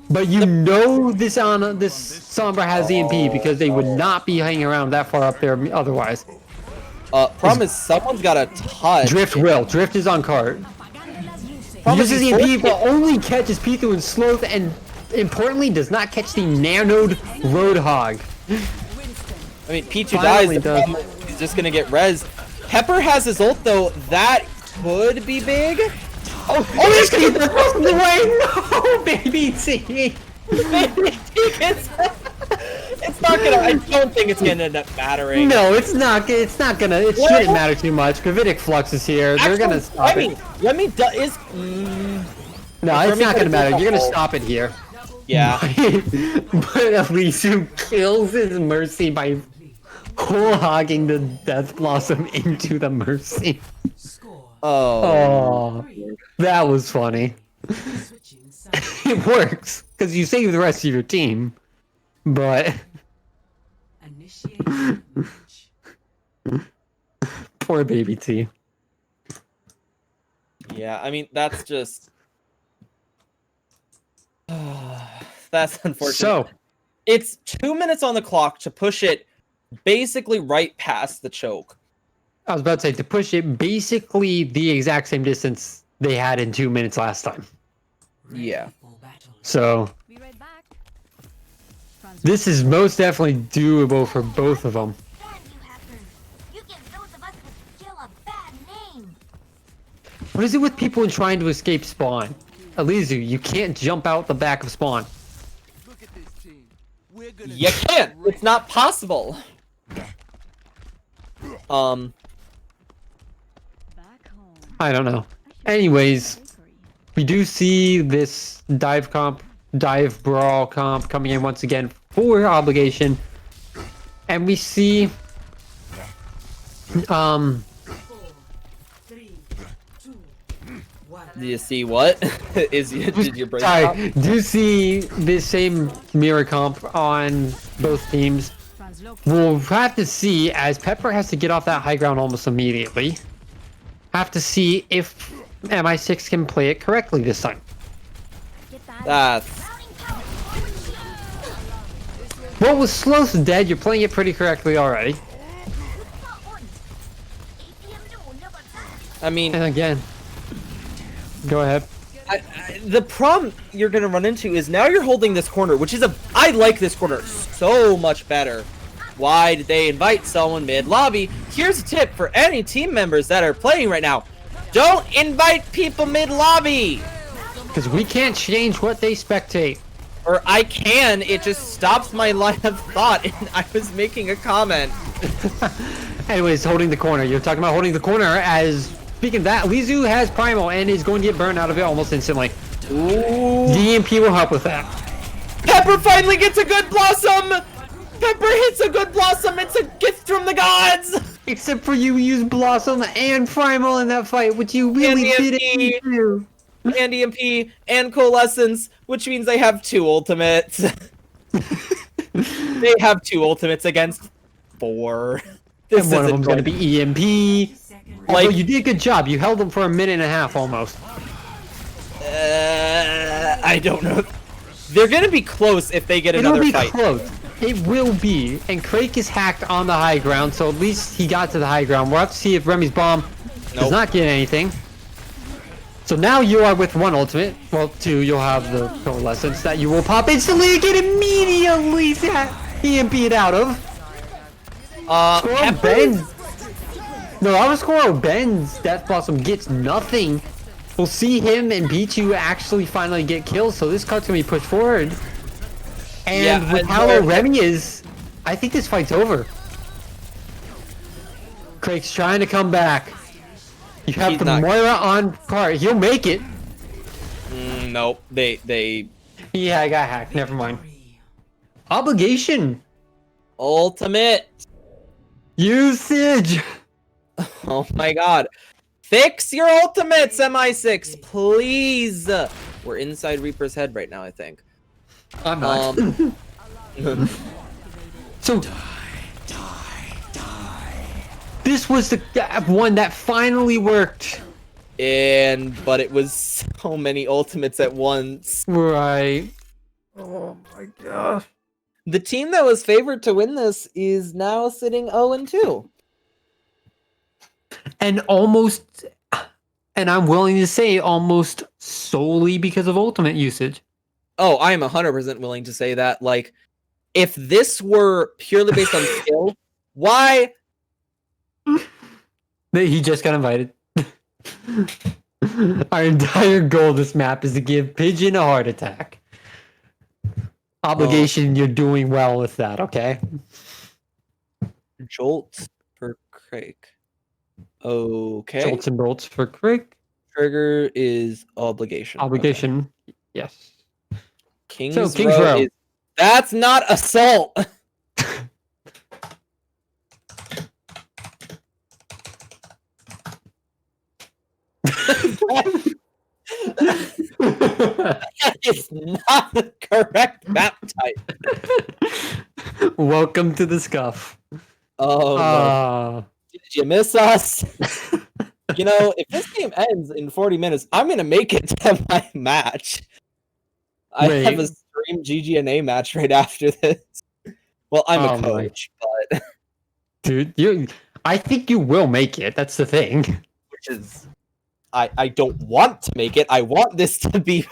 But you know this Sombra has EMP because they would not be hanging around that far up there otherwise. Problem is someone's got a touch. Drift is on cart. Uses EMP but only catches Pitu and Sloth, and importantly does not catch the nanoed Roadhog. I mean, Pichu dies. He's just gonna get res. Pepper has his ult though. That could be big. Oh, he's gonna get the way. No, Baby T. Baby T gets. It's not gonna. I don't think it's gonna end up mattering. No, it's not. It's not gonna. It shouldn't matter too much. Gravitic Flux is here. They're gonna stop it. No, it's not gonna matter. You're gonna stop it here. Yeah. But Alizu kills his Mercy by whole hogging the Death Blossom into the Mercy. Oh, that was funny. it works because you save the rest of your team, but Initiate match. poor baby T. Yeah, I mean that's just that's unfortunate. So It's 2 minutes on the clock to push it basically right past the choke. I was about to say to push it basically the exact same distance they had in 2 minutes last time. Yeah. So Be right back. this is most definitely doable for both of them. Damn you, hacker. You give those of us with skill a bad name. What is it with people trying to escape spawn? Elizu, you can't jump out the back of spawn. Look at this team. We're gonna You can't. It's not possible. Back home. I don't know. I should Anyways, go to the bakery. we do see this dive brawl comp coming in once again for obligation. And we see Four, three, two, one. Do you see what? Did you break sorry, do see this same mirror comp on both teams. Translocate. We'll have to see, as Pepper has to get off that high ground almost immediately. Have to see if MI6 can play it correctly this time. Get that. That's Routing power forward shield. Well, with Sloth's dead, you're playing it pretty correctly already. Not Orton. APM to another time. I mean, And again, go ahead. the problem you're gonna run into is now you're holding this corner, which is I like this corner so much better. Why did they invite someone mid-lobby? Here's a tip for any team members that are playing right now. Don't invite people mid-lobby! Because we can't change what they spectate. Or I can, it just stops my line of thought, and I was making a comment. Anyways, holding the corner. You're talking about holding the corner as, speaking of that, Lizu has Primal and is going to get burned out of it almost instantly. Ooh. DMP will help with that. Pepper finally gets a good Blossom! Pepper hits a good Blossom, it's a gift from the gods! Except for you used Blossom and Primal in that fight, which you really And didn't EMP. do. And EMP, and Coalescence, which means they have 2 ultimates. They have 2 ultimates against 4. This And one of is them's going to be EMP. Although Like- you did a good job. You held them for a minute and a half almost. I don't know. They're gonna be close if they get It'll another be fight. close. It will be. And Crake is hacked on the high ground, so at least he got to the high ground. We'll have to see if Remy's bomb does Nope. not get anything. So now you are with 1 ultimate. Well, 2, you'll have the Coalescence that you will pop instantly and get immediately EMP'd out of. Squirrel Pepper? bends. No, that was Squirrel bends. Death Blossom gets nothing. We'll see him and Pichu actually finally get kills, so this card's gonna be pushed forward. And Yeah, with and how low where- Remy is, I think this fight's over. Craig's trying to come back. You have He's the not- Moira on card. He'll make it. Nope. They Yeah, I got hacked. Never mind. Obligation. ultimate. Usage. Oh my god. Fix your ultimates, MI6, please. We're inside Reaper's head right now, I think. I'm not. So this was the one that finally worked. But it was so many ultimates at once. Right. Oh my gosh. The team that was favored to win this is now sitting 0-2. And almost, and I'm willing to say almost solely because of ultimate usage. Oh, I am 100% willing to say that. Like, if this were purely based on skill, why? He just got invited. Our entire goal this map is to give Pigeon a heart attack. Obligation, you're doing well with that, okay? Jolts for Crake. Okay. Jolts and bolts for Crick. Trigger is obligation. Obligation, yes. Okay. King's, So, King's Row Row. is. That's not assault. That is not the correct map type. Welcome to the scuff. Oh, no. Did you miss us? You know, if this game ends in 40 minutes, I'm going to make it to my match. I have a Wait. stream GGNA match right after this. Well, I'm Oh a my- coach, but Dude, I think you will make it. That's the thing. which is I don't want to make it. I want this to be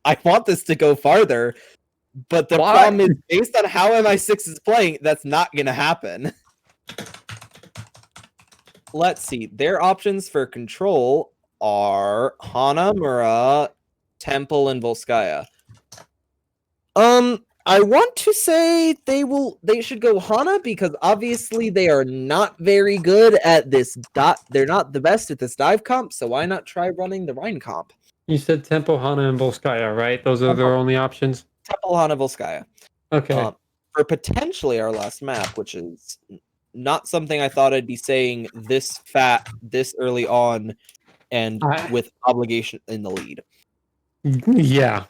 I want this to go farther. But the Why? problem is based on how MI6 is playing, that's not going to happen. Let's see. Their options for control are Hanamura, Temple, and Volskaya. I want to say they should go Hana because obviously they are not very good at this they're not the best at this dive comp, so why not try running the Rhine comp? You said Temple, Hana, and Volskaya, right? Those are their only options? Temple, Hana, Volskaya. Okay. For potentially our last map, which is not something I thought I'd be saying this early on and with obligation in the lead. Yeah.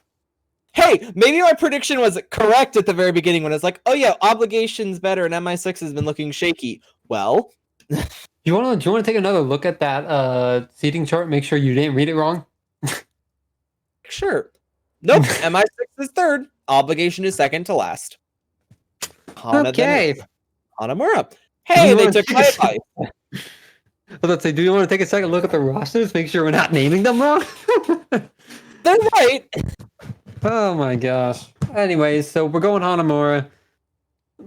Hey, maybe my prediction was correct at the very beginning when it's like, oh yeah, obligation's better and MI6 has been looking shaky. Well, Do you want to take another look at that seating chart? Make sure you didn't read it wrong. sure. Nope, MI6 is third. Obligation is second to last. Hana Okay. Hanamura. Hey, they took my advice. Let's say, do you want to take a second look at the rosters? Make sure we're not naming them wrong. They're right. Oh my gosh. Anyways, so we're going Hanamura.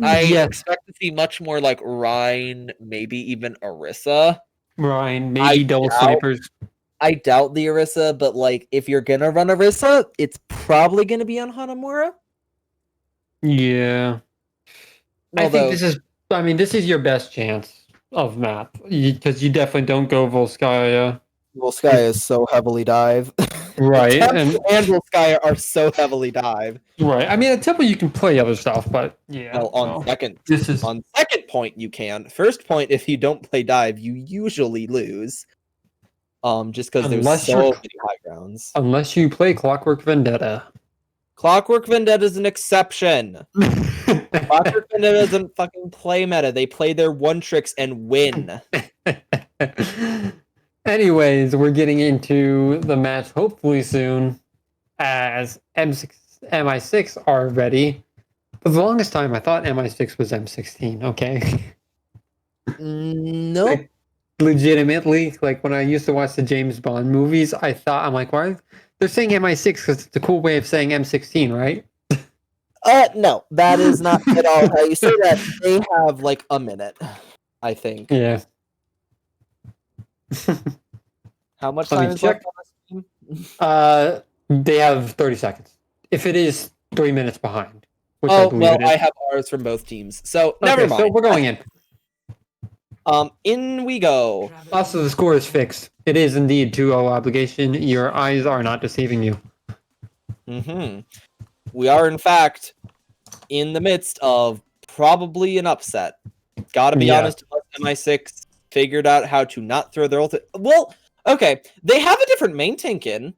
I Yes, expect to see much more like Rhine, maybe even Orisa. Ryan, I maybe double doubt- snipers. I doubt the Orisa, but like if you're gonna run Orisa, it's probably gonna be on Hanamura. Yeah. I Although, think this is your best chance of map because you definitely don't go Volskaya. Volskaya is so heavily dive. Right. Temple and Volskaya are so heavily dive. Right. I mean, at Temple you can play other stuff, but yeah. Well, on this is second point you can. First point, if you don't play dive, you usually lose. Just because there's Unless so you're- many high grounds. unless you play Clockwork Vendetta. Clockwork Vendetta is an exception. Clockwork Vendetta doesn't fucking play meta. They play their one tricks and win. Anyways, we're getting into the match hopefully soon as MI6 are ready. For the longest time, I thought MI6 was M16, okay? Nope. Legitimately, like when I used to watch the James Bond movies, I'm like, why? They're saying MI6 because it's a cool way of saying M16, right? No, that is not at all how you say that. They have like a minute, I think. Yeah. How much Let me time is check. left on this game? They have 30 seconds. If it is 3 minutes behind, which I Oh, believe well, it is. I have ours from both teams. So, never Okay, mind. so we're going in. In we go. Also, the score is fixed. It is indeed 2-0 obligation. Your eyes are not deceiving you. We are, in fact, in the midst of probably an upset. Gotta be Yeah. honest, MI6 figured out how to not throw their ulti. Well, okay, they have a different main tank in,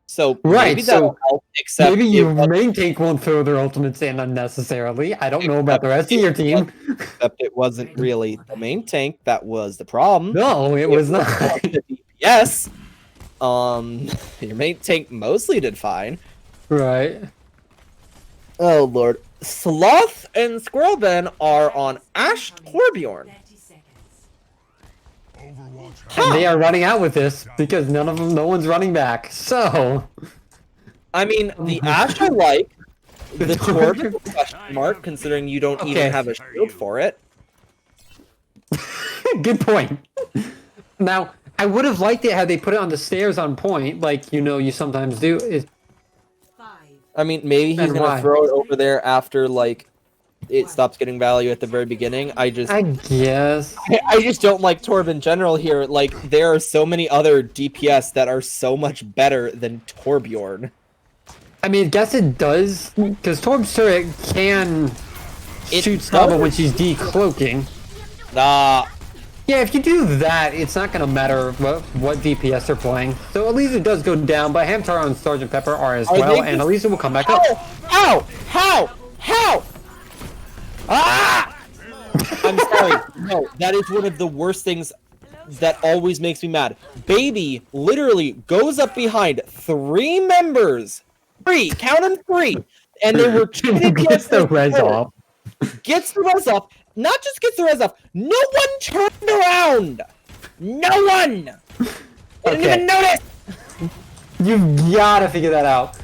so Right, maybe that'll so help, except Maybe it your wasn't- main tank won't throw their ultimates in unnecessarily. I don't know about the rest of your team. except it wasn't really the main tank that was the problem. No, it was not. The DPS. Your main tank mostly did fine. Right. Oh lord. Sloth and Squirrelben are on Ash Torbjorn. 30 seconds. And they are running out with this because no one's running back. So, I mean, the Ash I like. The Torb is a question mark, considering you don't Okay. even have a shield for it. good point. Now, I would have liked it had they put it on the stairs on point, like you sometimes do. Is 5, I mean, maybe he's And gonna why? throw it over there after like it stops getting value at the very beginning. I guess. I just don't like Torb in general here. Like, there are so many other DPS that are so much better than Torbjorn. I mean, I guess it does because Torb's turret can It shoot does. Scaba when she's decloaking. Nah. Yeah, if you do that, it's not going to matter what DPS they're playing. So Elisa does go down, but Hamtaro and Sergeant Pepper are as well, and Elisa will come back up. How? How? Ah! I'm sorry. No, that is one of the worst things that always makes me mad. Baby literally goes up behind 3 members. 3, count them 3. And they were Gets the res off. Gets the res off. Not just gets the res off. No one turned around. No one. I didn't even notice. You've got to figure that out.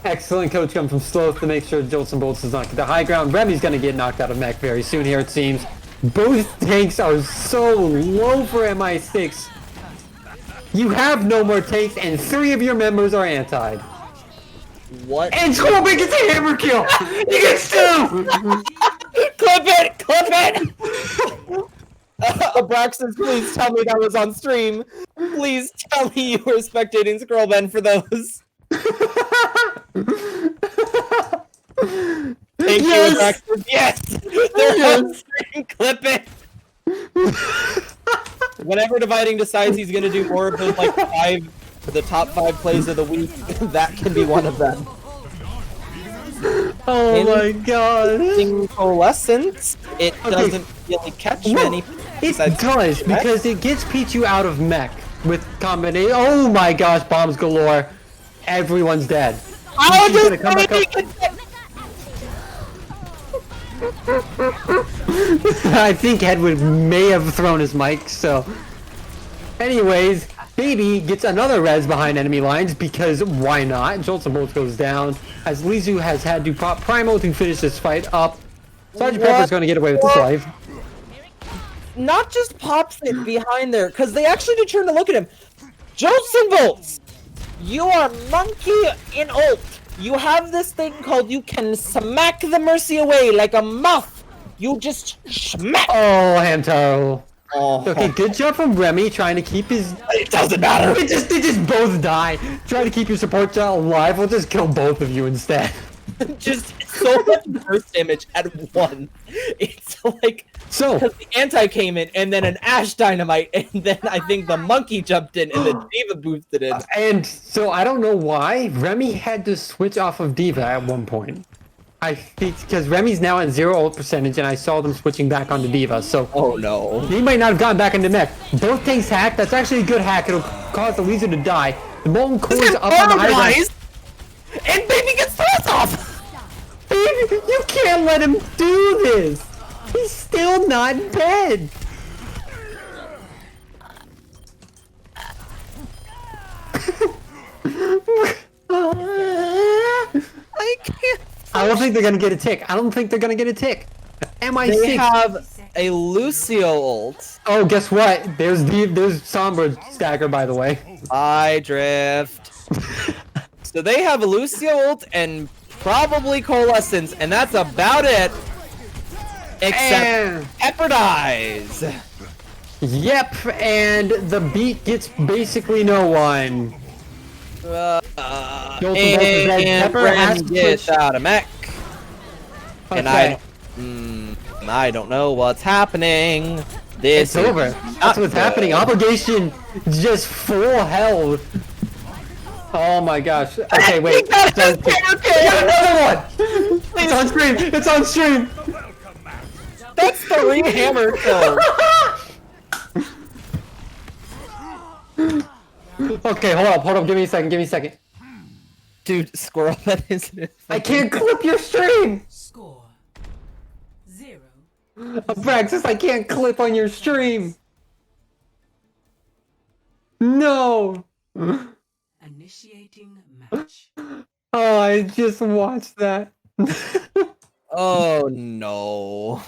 Excellent coach come from Sloth to make sure Jolts and Bolts does not get the high ground. Remy's going to get knocked out of mech very soon here, it seems. Both tanks are so low for MI6. You have no more tanks, and 3 of your members are anti'd. What? And Scorpion gets a hammer kill! He gets 2! Clip it! Clip it! Abraxas, please tell me that was on stream. Please tell me you were spectating Scrollben for those. Thank you, Abraxas. Yes! They're on stream. Clip it! Whenever Dividing decides he's gonna do more of those, like, the top 5 plays of the week, that can be one of them. Oh my god. In Coalescence, it doesn't really catch many. It does, because it gets Pichu out of mech with combination. Oh my gosh, bombs galore. Everyone's dead. Oh, Pichu's gonna come back up. I think Hedwig may have thrown his mic, so. Anyways, Baby gets another res behind enemy lines because why not? Jolts and Bolts goes down as Lizu has had to pop Primal to finish this fight up. Sergeant Pepper's going to get away with his life. Not just pops it behind there, because they actually did turn to look at him. Jolts and Bolts, you are monkey in ult. You have this thing called you can smack the Mercy away like a muff. You just smack. Oh, Hamtaro. Oh. Okay, good job from Remy trying to keep his... It doesn't matter. They just both die. Trying to keep your support child alive. We'll just kill both of you instead. Just so much burst damage at once. It's like... So... Because the anti came in, and then an Ash Dynamite, and then I think the monkey jumped in, and the Diva boosted in. And so I don't know why Remy had to switch off of Diva at one point. I think because Remy's now at 0 ult percentage, and I saw them switching back onto Diva. So oh no, he might not have gotten back into mech. Both tanks hacked. That's actually a good hack. It'll cause the Elisa to die. The Molten Core is up on the high ground. And Baby gets throws off. Baby, you can't let him do this. He's still not dead. I can't. I don't think they're gonna get a tick. MI6. They have a Lucio ult. Oh, guess what? There's Sombra stagger, by the way. I drift. So they have a Lucio ult and probably Coalescence, and that's about it. Except Pepper dies. Yep, and the beat gets basically no one. And Ren gets out of mech. Okay. And I don't know what's happening. This It's over. That's what's happening. Obligation just full health. Oh my gosh. Okay, wait. Another one! It's on stream! It's on stream! That's 3 hammer kills. Okay, hold up. Give me a second. Dude, Squirrel, that is... I can't clip your stream! Score 0. Abraxas, I can't clip on your stream! No! Initiating match. Oh, I just watched that. Oh no.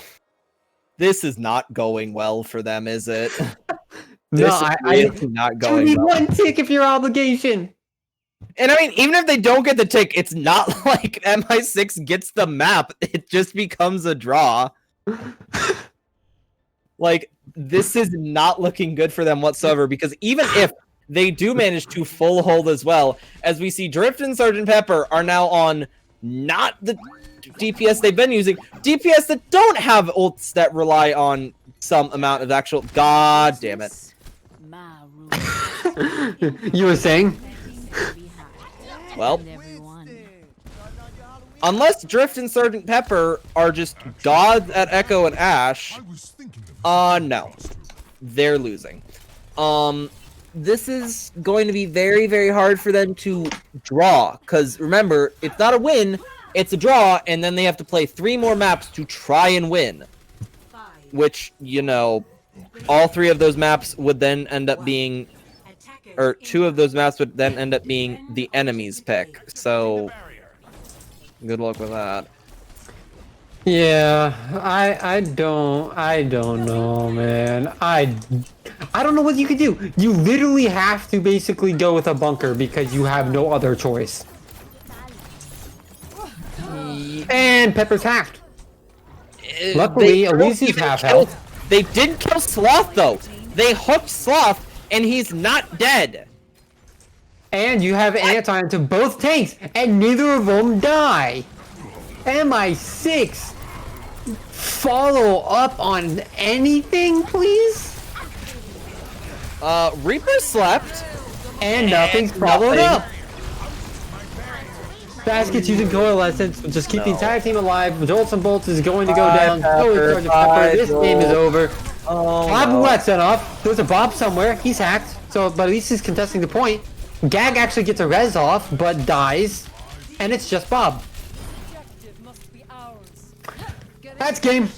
This is not going well for them, is it? No, This is really not you going need well. one tick if your obligation. And I mean, even if they don't get the tick, it's not like MI6 gets the map. It just becomes a draw. Like, this is not looking good for them whatsoever, because even if they do manage to full hold as well, as we see Drift and Sergeant Pepper are now on not the DPS they've been using. DPS that don't have ults that rely on some amount of actual. God damn it. My rule. You were saying? Well, Everyone. unless Drift and Sergeant Pepper are just gods at Echo and Ash, no, they're losing. This is going to be very, very hard for them to draw, because remember, it's not a win, it's a draw, and then they have to play 3 more maps to try and win. Which, you know, all 3 of those maps would then end up being, or 2 of those maps would then end up being the enemy's pick. So, good luck with that. Yeah, I don't know, man. I don't know what you could do. You literally have to basically go with a bunker because you have no other choice. And Pepper's hacked. Luckily, at least he's half health. They did kill Sloth though. They hooked Sloth, and he's not dead. And you have anti to both tanks, and neither of them die. MI6, follow up on anything, please? Reaper slept. And nothing's followed up. Basket's using Coalescence, just keep the entire team alive. Jolts and Bolts is going to go down. Totally Pepper. This game is over. Bob got sent off. There's a Bob somewhere. He's hacked. So, but at least he's contesting the point. Gag actually gets a res off, but dies. And it's just Bob. That's game.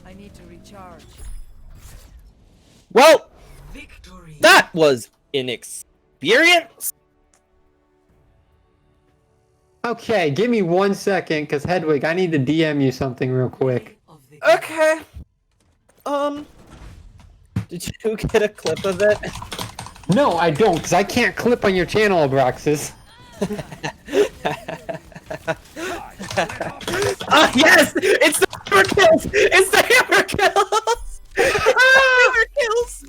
I need to recharge. Well, Victory. that was an experience. Okay, give me 1 second, because Hedwig, I need to DM you something real quick. Okay. Did you get a clip of it? No, I don't, because I can't clip on your channel, Abraxas. Yes! It's the hammer kills! It's the hammer kills! Hammer kills!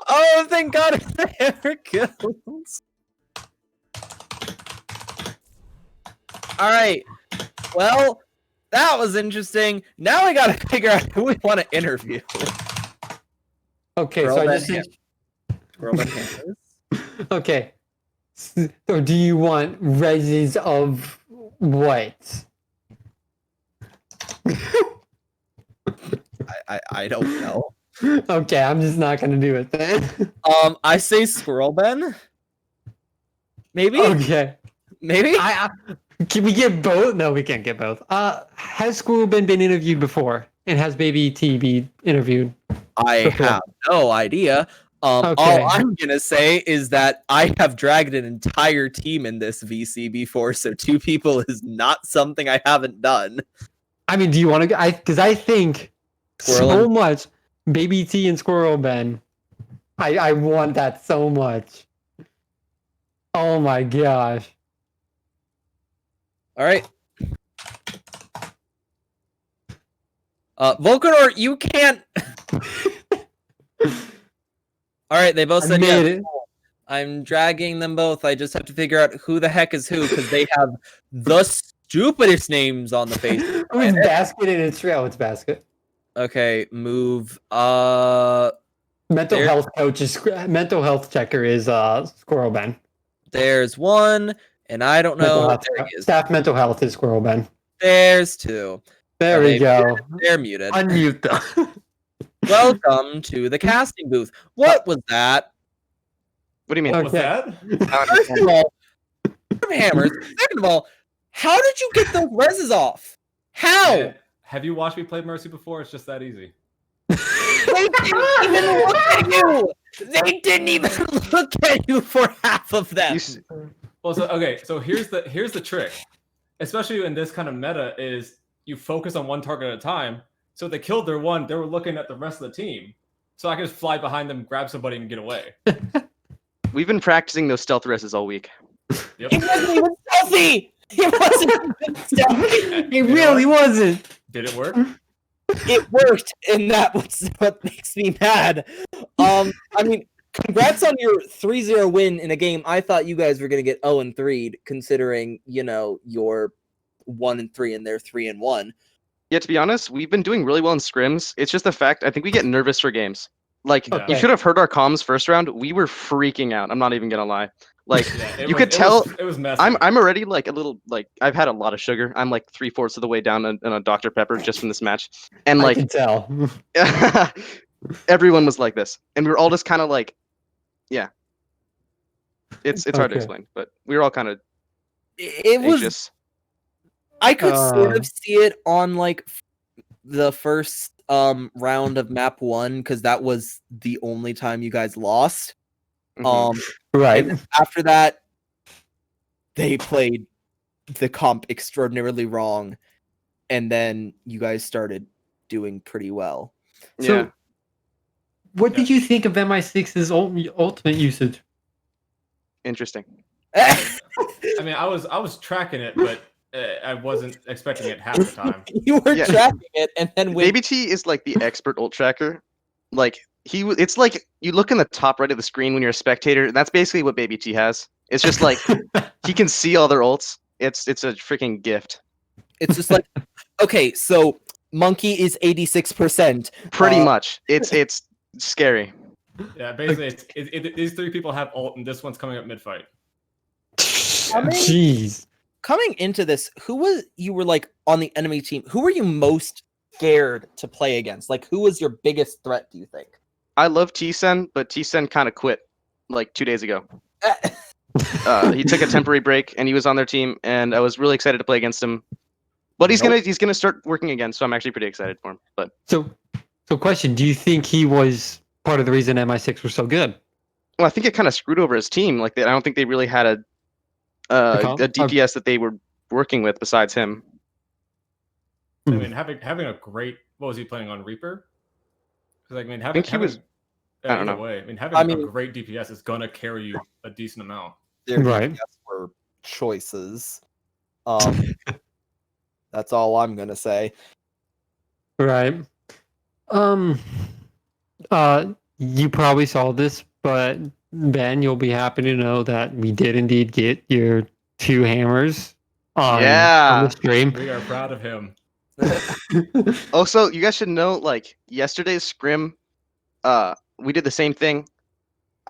Oh, thank God it's the hammer kills! Alright. Well, that was interesting. Now we gotta figure out who we want to interview. Okay, so I just sent... Okay. So do you want reses of what? I don't know. Okay, I'm just not gonna do it then. I say Squirrel Ben. Maybe? Okay. Maybe? Can we get both? No, we can't get both. Has Squirrel been interviewed before? And has Baby T been interviewed? I have no idea. Okay. All I'm gonna say is that I have dragged an entire team in this VC before, so 2 people is not something I haven't done. I mean, do you want to? Because I think Squirrel so and- much Baby T and Squirrel Ben. I want that so much. Oh my gosh. All right. Volcanor, you can't. All right, they both said made yes. it. I'm dragging them both. I just have to figure out who the heck is who because they have the stupidest names on the face. Who's Basket and it's it's Basket. Okay, move. Mental There- health coach is mental health checker is Squirrel Ben. There's 1, and I don't Mental know. health, There he is. staff mental health is Squirrel Ben. There's 2. There Are we they go. They're muted. Unmute them. Welcome to the casting booth. What was that? What do you mean? Okay. First of all, hammers. Second of all, how did you get those reses off? How? Man, have you watched me play Mercy before? It's just that easy. They didn't even look at you. They didn't even look at you for half of them. Well, so okay, so here's the trick, especially in this kind of meta, is you focus on one target at a time. So if they killed their one, they were looking at the rest of the team. So I can just fly behind them, grab somebody, and get away. We've been practicing those stealth reses all week. Yep. It wasn't even stealthy. It wasn't even stealthy. It really wasn't. Did it work? It worked, and that was what makes me mad. I mean, congrats on your 3-0 win in a game. I thought you guys were gonna get 0-3, considering you're 1-3 and they're 3-1. Yeah, to be honest, we've been doing really well in scrims. It's just the fact I think we get nervous for games. Like Yeah. you should have heard our comms first round. We were freaking out. I'm not even gonna lie. Like Yeah, you could tell. it was messy. I'm already like a little like I've had a lot of sugar. I'm like 3/4 of the way down on a Dr Pepper just from this match, and I like can tell. everyone was like this, and we were all just kind of like, yeah. It's hard to Okay. explain, but we were all kind of It was. anxious. I could sort Uh. of see it on like the first round of map 1 because that was the only time you guys lost. Mhm. Right. And after that, they played the comp extraordinarily wrong, and then you guys started doing pretty well. So, Yeah. what did you think of MI6's ultimate usage? Interesting. I mean, I was tracking it, but I wasn't expecting it half the time. You were Yeah. tracking it, and then when Baby T is like the expert ult tracker. Like it's like you look in the top right of the screen when you're a spectator, and that's basically what Baby T has. It's just like he can see all their ults. It's a freaking gift. it's just like, okay, so Monkey is 86%. Pretty much. It's scary. Yeah, basically, these three people have ult, and this one's coming up mid fight. Jeez. Coming into this, you were like on the enemy team? Who were you most scared to play against? Like, who was your biggest threat, do you think? I love T-Sen, but T-Sen kind of quit like 2 days ago. He took a temporary break, and he was on their team, and I was really excited to play against him. But he's gonna start working again, so I'm actually pretty excited for him. But So question: do you think he was part of the reason MI6 was so good? well, I think it kind of screwed over his team. Like I don't think they really had a DPS that they were working with besides him. I mean, having a great what was he playing on Reaper? Because I mean, think he was- I don't either know. way. I mean, having I mean- a great DPS is gonna carry you a decent amount. Their Right. DPS were choices. That's all I'm gonna say. Right. You probably saw this, but Ben, you'll be happy to know that we did indeed get your 2 hammers on the stream. We are proud of him. Also, you guys should know, like yesterday's scrim, we did the same thing.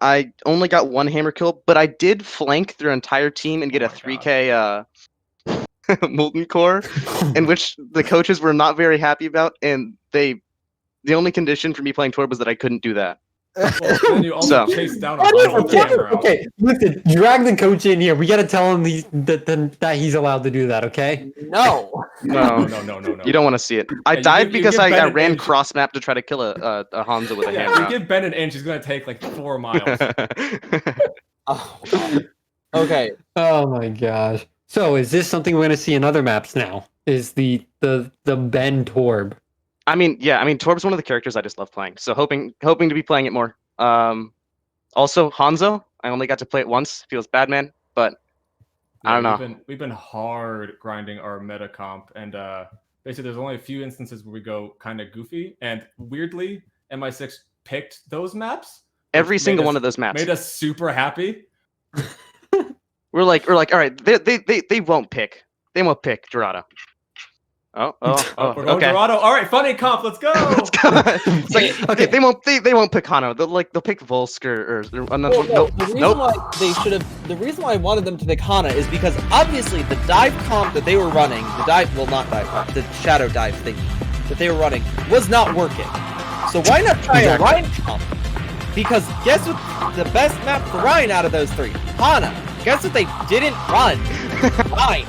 I only got 1 hammer kill, but I did flank their entire team and get Oh a my 3K molten core, in which the coaches were not very happy about, and the only condition for me playing Torb was that I couldn't do that. Well, then you also So- chased down a bunch of hammer out. Okay, listen, drag the coach in here. We got to tell him that he's allowed to do that, okay? No. No, No. you don't want to see it. I Yeah, died you because give I Ben an ran inch. cross map to try to kill a Hanzo with a Yeah, hammer. you give Ben an inch, he's gonna take like 4 miles. Oh, God. Okay. Oh my gosh. So is this something we're going to see in other maps now? Is the Ben Torb? I mean, yeah, Torb's one of the characters I just love playing. So hoping to be playing it more. Also Hanzo, I only got to play it once. Feels bad, man, but I don't know. We've been hard grinding our meta comp, and basically there's only a few instances where we go kind of goofy, and weirdly MI6 picked those maps. Every which single made one us- of those maps. made us super happy. We're like, all right, they won't pick. They won't pick Dorado. Oh, We're going okay. Dorado. All right, funny comp. Let's go. Let's go. It's like Okay. they won't pick Hano. They'll pick Volsk or another. Well, no, Nope. the reason Nope. why they should have, the reason why I wanted them to pick Hana is because obviously the dive comp that they were running, the shadow dive thingy that they were running was not working. So why not try a Ryan comp? Because guess what? The best map for Ryan out of those 3, Hana. Guess what they didn't run? Ryan.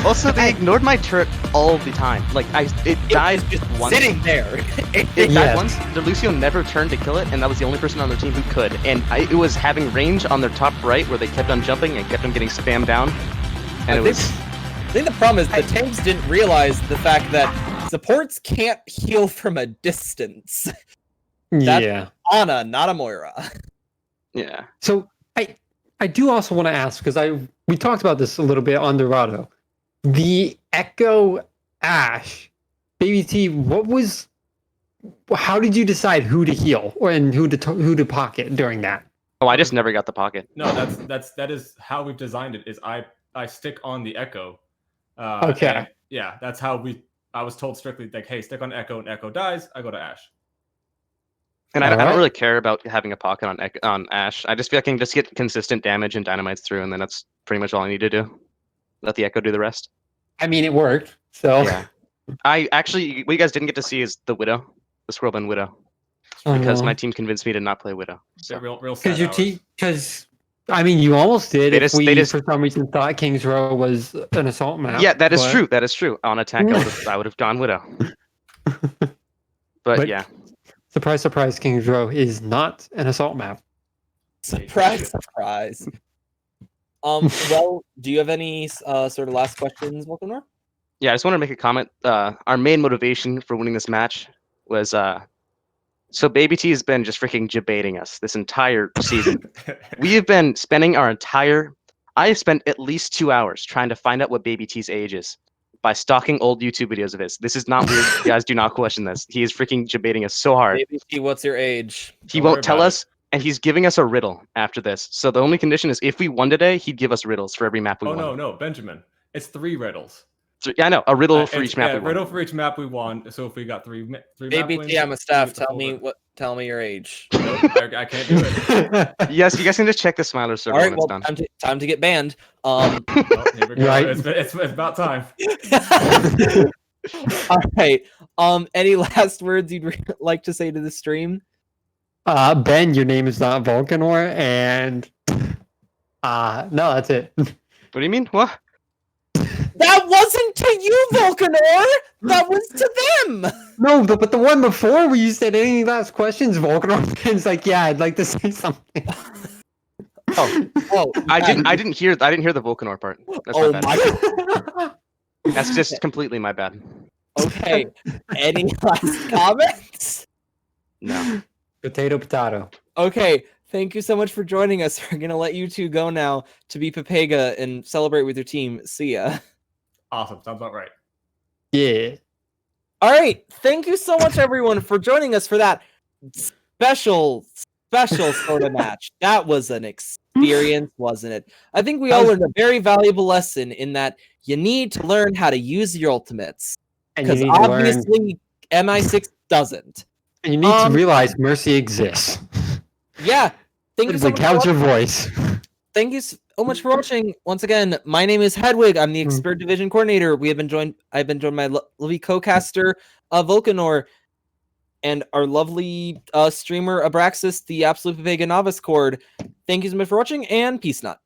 Also, they ignored my turret all the time. Like it died just once. sitting there. It Yeah. died once. The Lucio never turned to kill it, and that was the only person on their team who could. And it was having range on their top right, where they kept on jumping and kept on getting spammed down. And it was. I think the problem is the tanks didn't realize the fact that supports can't heal from a distance. That's- Yeah. Ana, not a Moira. Yeah. So I do also want to ask, because we talked about this a little bit on Dorado. The Echo Ash, Baby T, what was how did you decide who to heal and who to pocket during that? Oh, I just never got the pocket. No, that is how we've designed it. Is I stick on the echo. Okay. And yeah, that's how I was told strictly like, hey, stick on echo, and echo dies. I go to Ash. And I Alright. don't really care about having a pocket on Ash. I just feel like I can just get consistent damage and dynamites through, and then that's pretty much all I need to do. Let the echo do the rest. I mean, it worked. So Yeah. I actually, what you guys didn't get to see is the Widow, the Squirrelband Widow, Oh, because no. my team convinced me to not play Widow. So. Real sad Because your hours. team, because I mean, you almost did. They If just- we they just- for some reason thought King's Row was an assault map. Yeah, that is but- true. That is true. On attack, I would have gone Widow. But yeah, Surprise, surprise, King's Row is not an assault map. Surprise, surprise. Well, do you have any sort of last questions, Volkanor? yeah. I just want to make a comment. Our main motivation for winning this match was so Baby T has been just freaking debating us this entire season. We have been spending I have spent at least 2 hours trying to find out what Baby T's age is by stalking old YouTube videos of his. This is not weird. You guys do not question this. He is freaking debating us so hard. Baby T, what's your age? He Don't worry won't tell about us, and he's giving us a riddle after this. So the only condition is if we won today, he'd give us riddles for every map we Oh won. no, Benjamin. It's 3 riddles. So, yeah, I know. A riddle for It's- each map yeah, we won. riddle for each map we won. So if we got three Baby map T, I'm a wins, staff. we get the Tell full me riddle. tell me your age. Nope, I can't do it. Yes, you guys can just check the Smiler All server right, when well, it's done. time to get banned. Well, here we go. Right. It's about time. All right. Any last words you'd like to say to the stream? Ben, your name is not Volcanor, and no, that's it. What do you mean? What? That wasn't to you, Volkanor. That was to them. No, but the one before where you said any last questions, Volcanor, Ben's like, yeah, I'd like to say something. Oh, I yeah. didn't hear the Volcanor part. That's Oh my bad. my. That's just completely my bad. Okay. Any last comments? No. Potato. Okay. Thank you so much for joining us. We're gonna let you two go now to be Pepega and celebrate with your team. See ya. Awesome. Sounds about right. Yeah. All right. Thank you so much, everyone, for joining us for that special sort of match. That was an experience, wasn't it? I think we all learned a very valuable lesson in that you need to learn how to use your ultimates. And you Because need to learn, obviously MI6 doesn't. and you need to realize mercy exists. Yeah. Thank you so Like, much. how's your voice? Thank you so much for watching. Once again, my name is Hedwig. I'm the expert division coordinator. I've been joined by my lovely co-caster, Volcanor, and our lovely streamer Abraxas, the absolute Vega novice cord. Thank you so much for watching, and peace not.